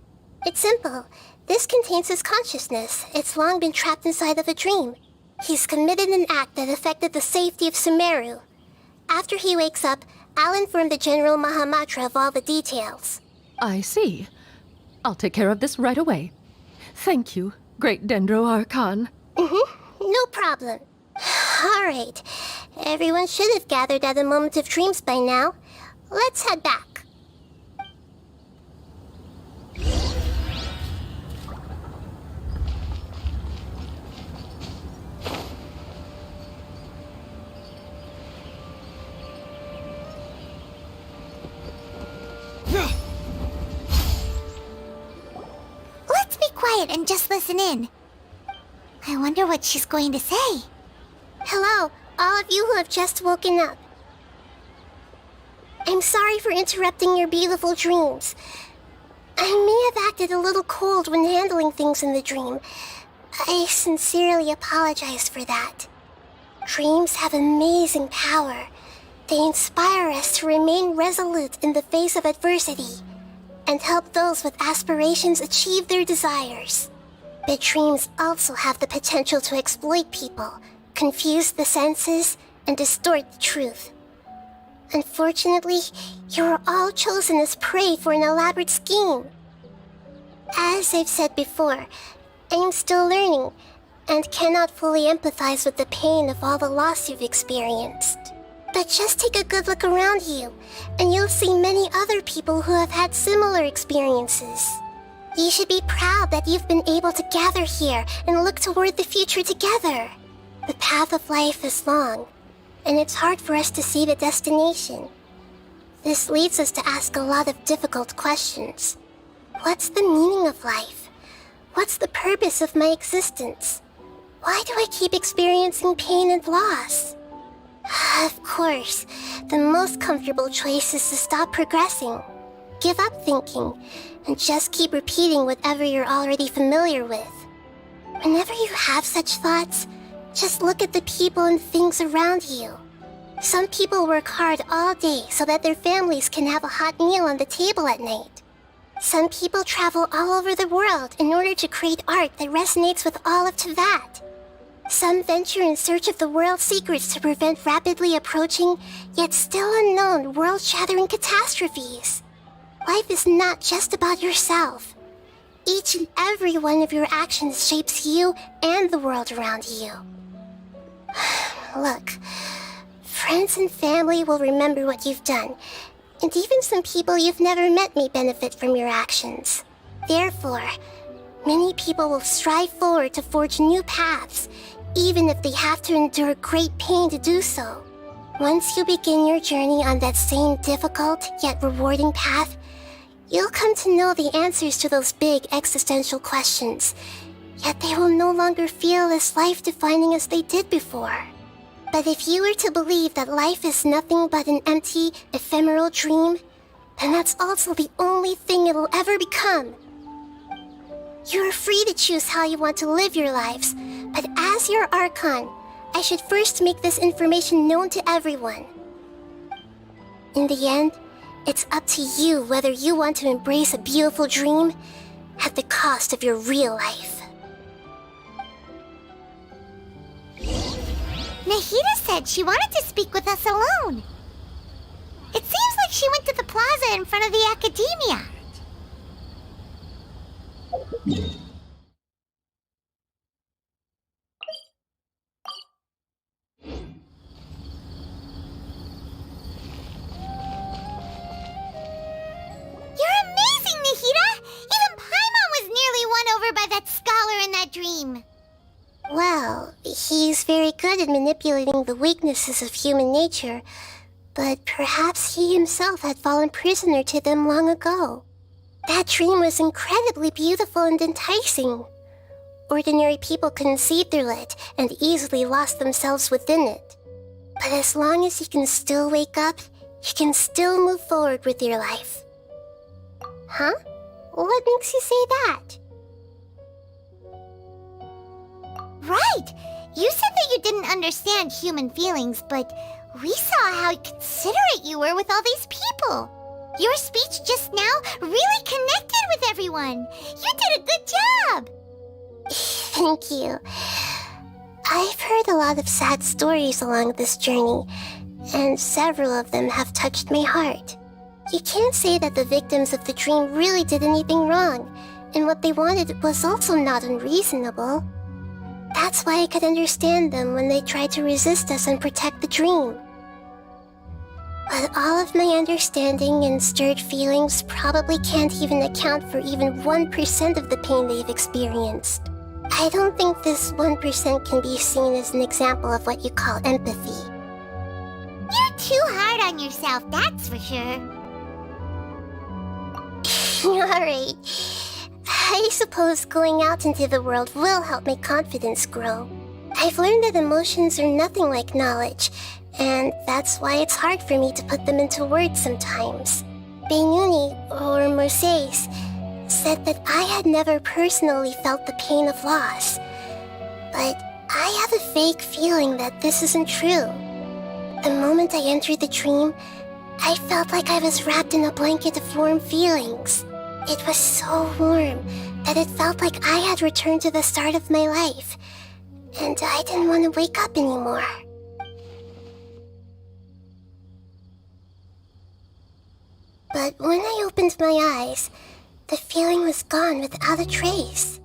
It's simple. This contains his consciousness. It's long been trapped inside of a dream. He's committed an act that affected the safety of Sumeru. After he wakes up, I'll inform the General Mahamatra of all the details. I see. I'll take care of this right away. Thank you, great Dendro Archon. No problem. Alright. Everyone should have gathered at a moment of dreams by now. Let's head back. quiet and just listen in. I wonder what she's going to say. Hello, all of you who have just woken up. I'm sorry for interrupting your beautiful dreams. I may have acted a little cold when handling things in the dream. I sincerely apologize for that. Dreams have amazing power. They inspire us to remain resolute in the face of adversity and help those with aspirations achieve their desires. But dreams also have the potential to exploit people, confuse the senses, and distort the truth. Unfortunately, you are all chosen as prey for an elaborate scheme. As I've said before, I am still learning and cannot fully empathize with the pain of all the loss you've experienced. But just take a good look around you, and you'll see many other people who have had similar experiences. You should be proud that you've been able to gather here and look toward the future together. The path of life is long, and it's hard for us to see the destination. This leads us to ask a lot of difficult questions. What's the meaning of life? What's the purpose of my existence? Why do I keep experiencing pain and loss? Of course, the most comfortable choice is to stop progressing. Give up thinking, and just keep repeating whatever you're already familiar with. Whenever you have such thoughts, just look at the people and things around you. Some people work hard all day so that their families can have a hot meal on the table at night. Some people travel all over the world in order to create art that resonates with all of Teyvat. Some venture in search of the world's secrets to prevent rapidly approaching, yet still unknown, world-shattering catastrophes. Life is not just about yourself. Each and every one of your actions shapes you and the world around you. Look, friends and family will remember what you've done, and even some people you've never met may benefit from your actions. Therefore, many people will strive forward to forge new paths, even if they have to endure great pain to do so. Once you begin your journey on that same difficult yet rewarding path, you'll come to know the answers to those big existential questions, yet they will no longer feel as life-defining as they did before. But if you were to believe that life is nothing but an empty, ephemeral dream, then that's also the only thing it'll ever become. You are free to choose how you want to live your lives, but as your Archon, I should first make this information known to everyone. In the end, it's up to you whether you want to embrace a beautiful dream at the cost of your real life. Nahida said she wanted to speak with us alone. It seems like she went to the plaza in front of the academia. You're amazing, Nahida! Even Paimon was nearly won over by that scholar in that dream. Well, he's very good at manipulating the weaknesses of human nature, but perhaps he himself had fallen prisoner to them long ago. That dream was incredibly beautiful and enticing. Ordinary people couldn't see through it and easily lost themselves within it. But as long as you can still wake up, you can still move forward with your life. Huh? What makes you say that? Right! You said that you didn't understand human feelings, but we saw how considerate you were with all these people. Your speech just now really connected with everyone. You did a good job! Thank you. I've heard a lot of sad stories along this journey, and several of them have touched my heart. You can't say that the victims of the dream really did anything wrong, and what they wanted was also not unreasonable. That's why I could understand them when they tried to resist us and protect the dream. But all of my understanding and stirred feelings probably can't even account for even 1% of the pain they've experienced. I don't think this 1% can be seen as an example of what you call empathy. You're too hard on yourself, that's for sure. Alright. I suppose going out into the world will help my confidence grow. I've learned that emotions are nothing like knowledge, and that's why it's hard for me to put them into words sometimes. Benuni, or Mercedes, said that I had never personally felt the pain of loss. But I have a vague feeling that this isn't true. The moment I entered the dream, I felt like I was wrapped in a blanket of warm feelings. It was so warm that it felt like I had returned to the start of my life, and I didn't want to wake up anymore. But when I opened my eyes, the feeling was gone without a trace.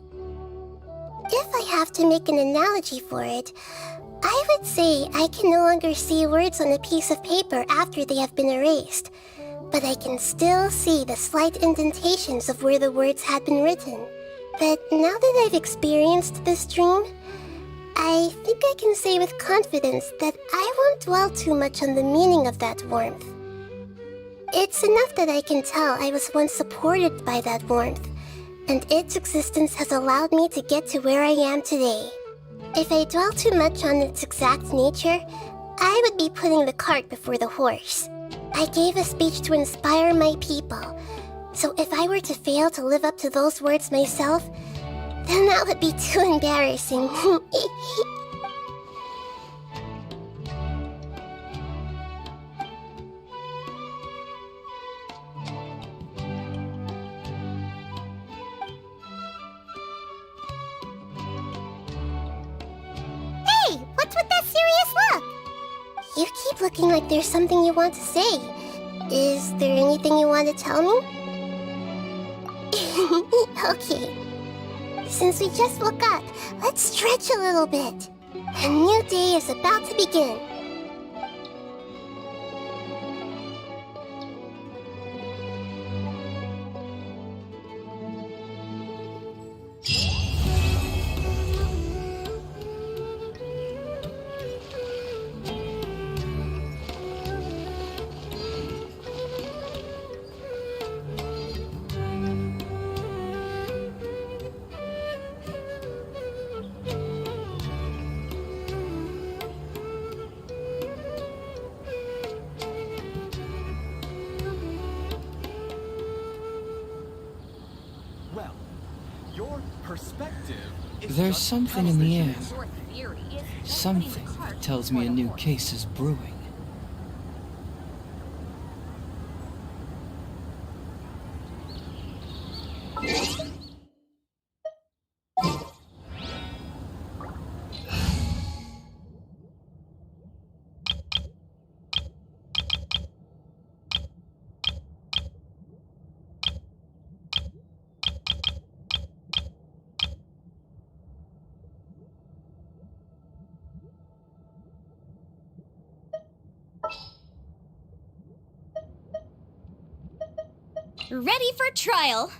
If I have to make an analogy for it, I would say I can no longer see words on a piece of paper after they have been erased, but I can still see the slight indentations of where the words had been written. But now that I've experienced this dream, I think I can say with confidence that I won't dwell too much on the meaning of that warmth. It's enough that I can tell I was once supported by that warmth, and its existence has allowed me to get to where I am today. If I dwell too much on its exact nature, I would be putting the cart before the horse. I gave a speech to inspire my people, so if I were to fail to live up to those words myself, then that would be too embarrassing. Hey, what's with that serious look? You keep looking like there's something you want to say. Is there anything you want to tell me? Okay. Since we just woke up, let's stretch a little bit. A new day is about to begin. Well, your perspective is There's just something in the air. television. Something that tells me a new case is brewing. Ready for trial.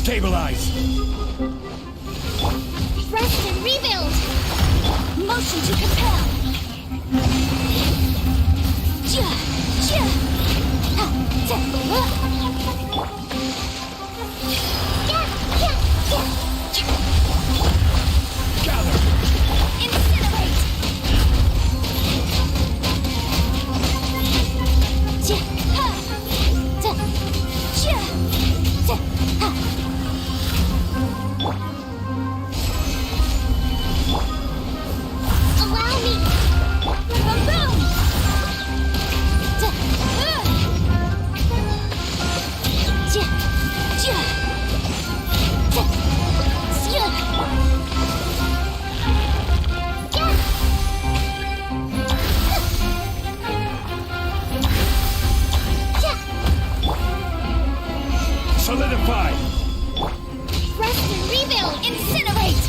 Stabilize! Rest and rebuild! Motion to compel! Ja! Ja! Ha! Ta! Ja! Ja! Ja! Gather! Incinerate! Ja! Ha! Ta! Ja! Ta! Ha! Allow me! Boom! Solidify! Rest and rebuild! Incinerate!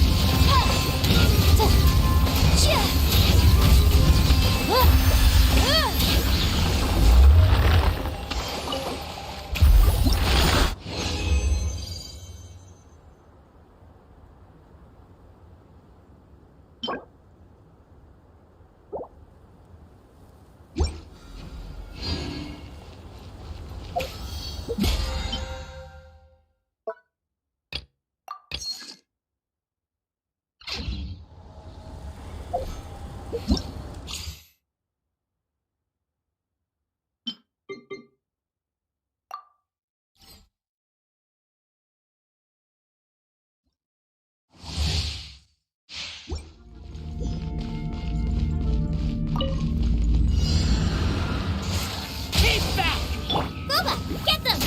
Keep back! Booba, get them!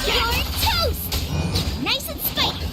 You're toast! Nice and spiky!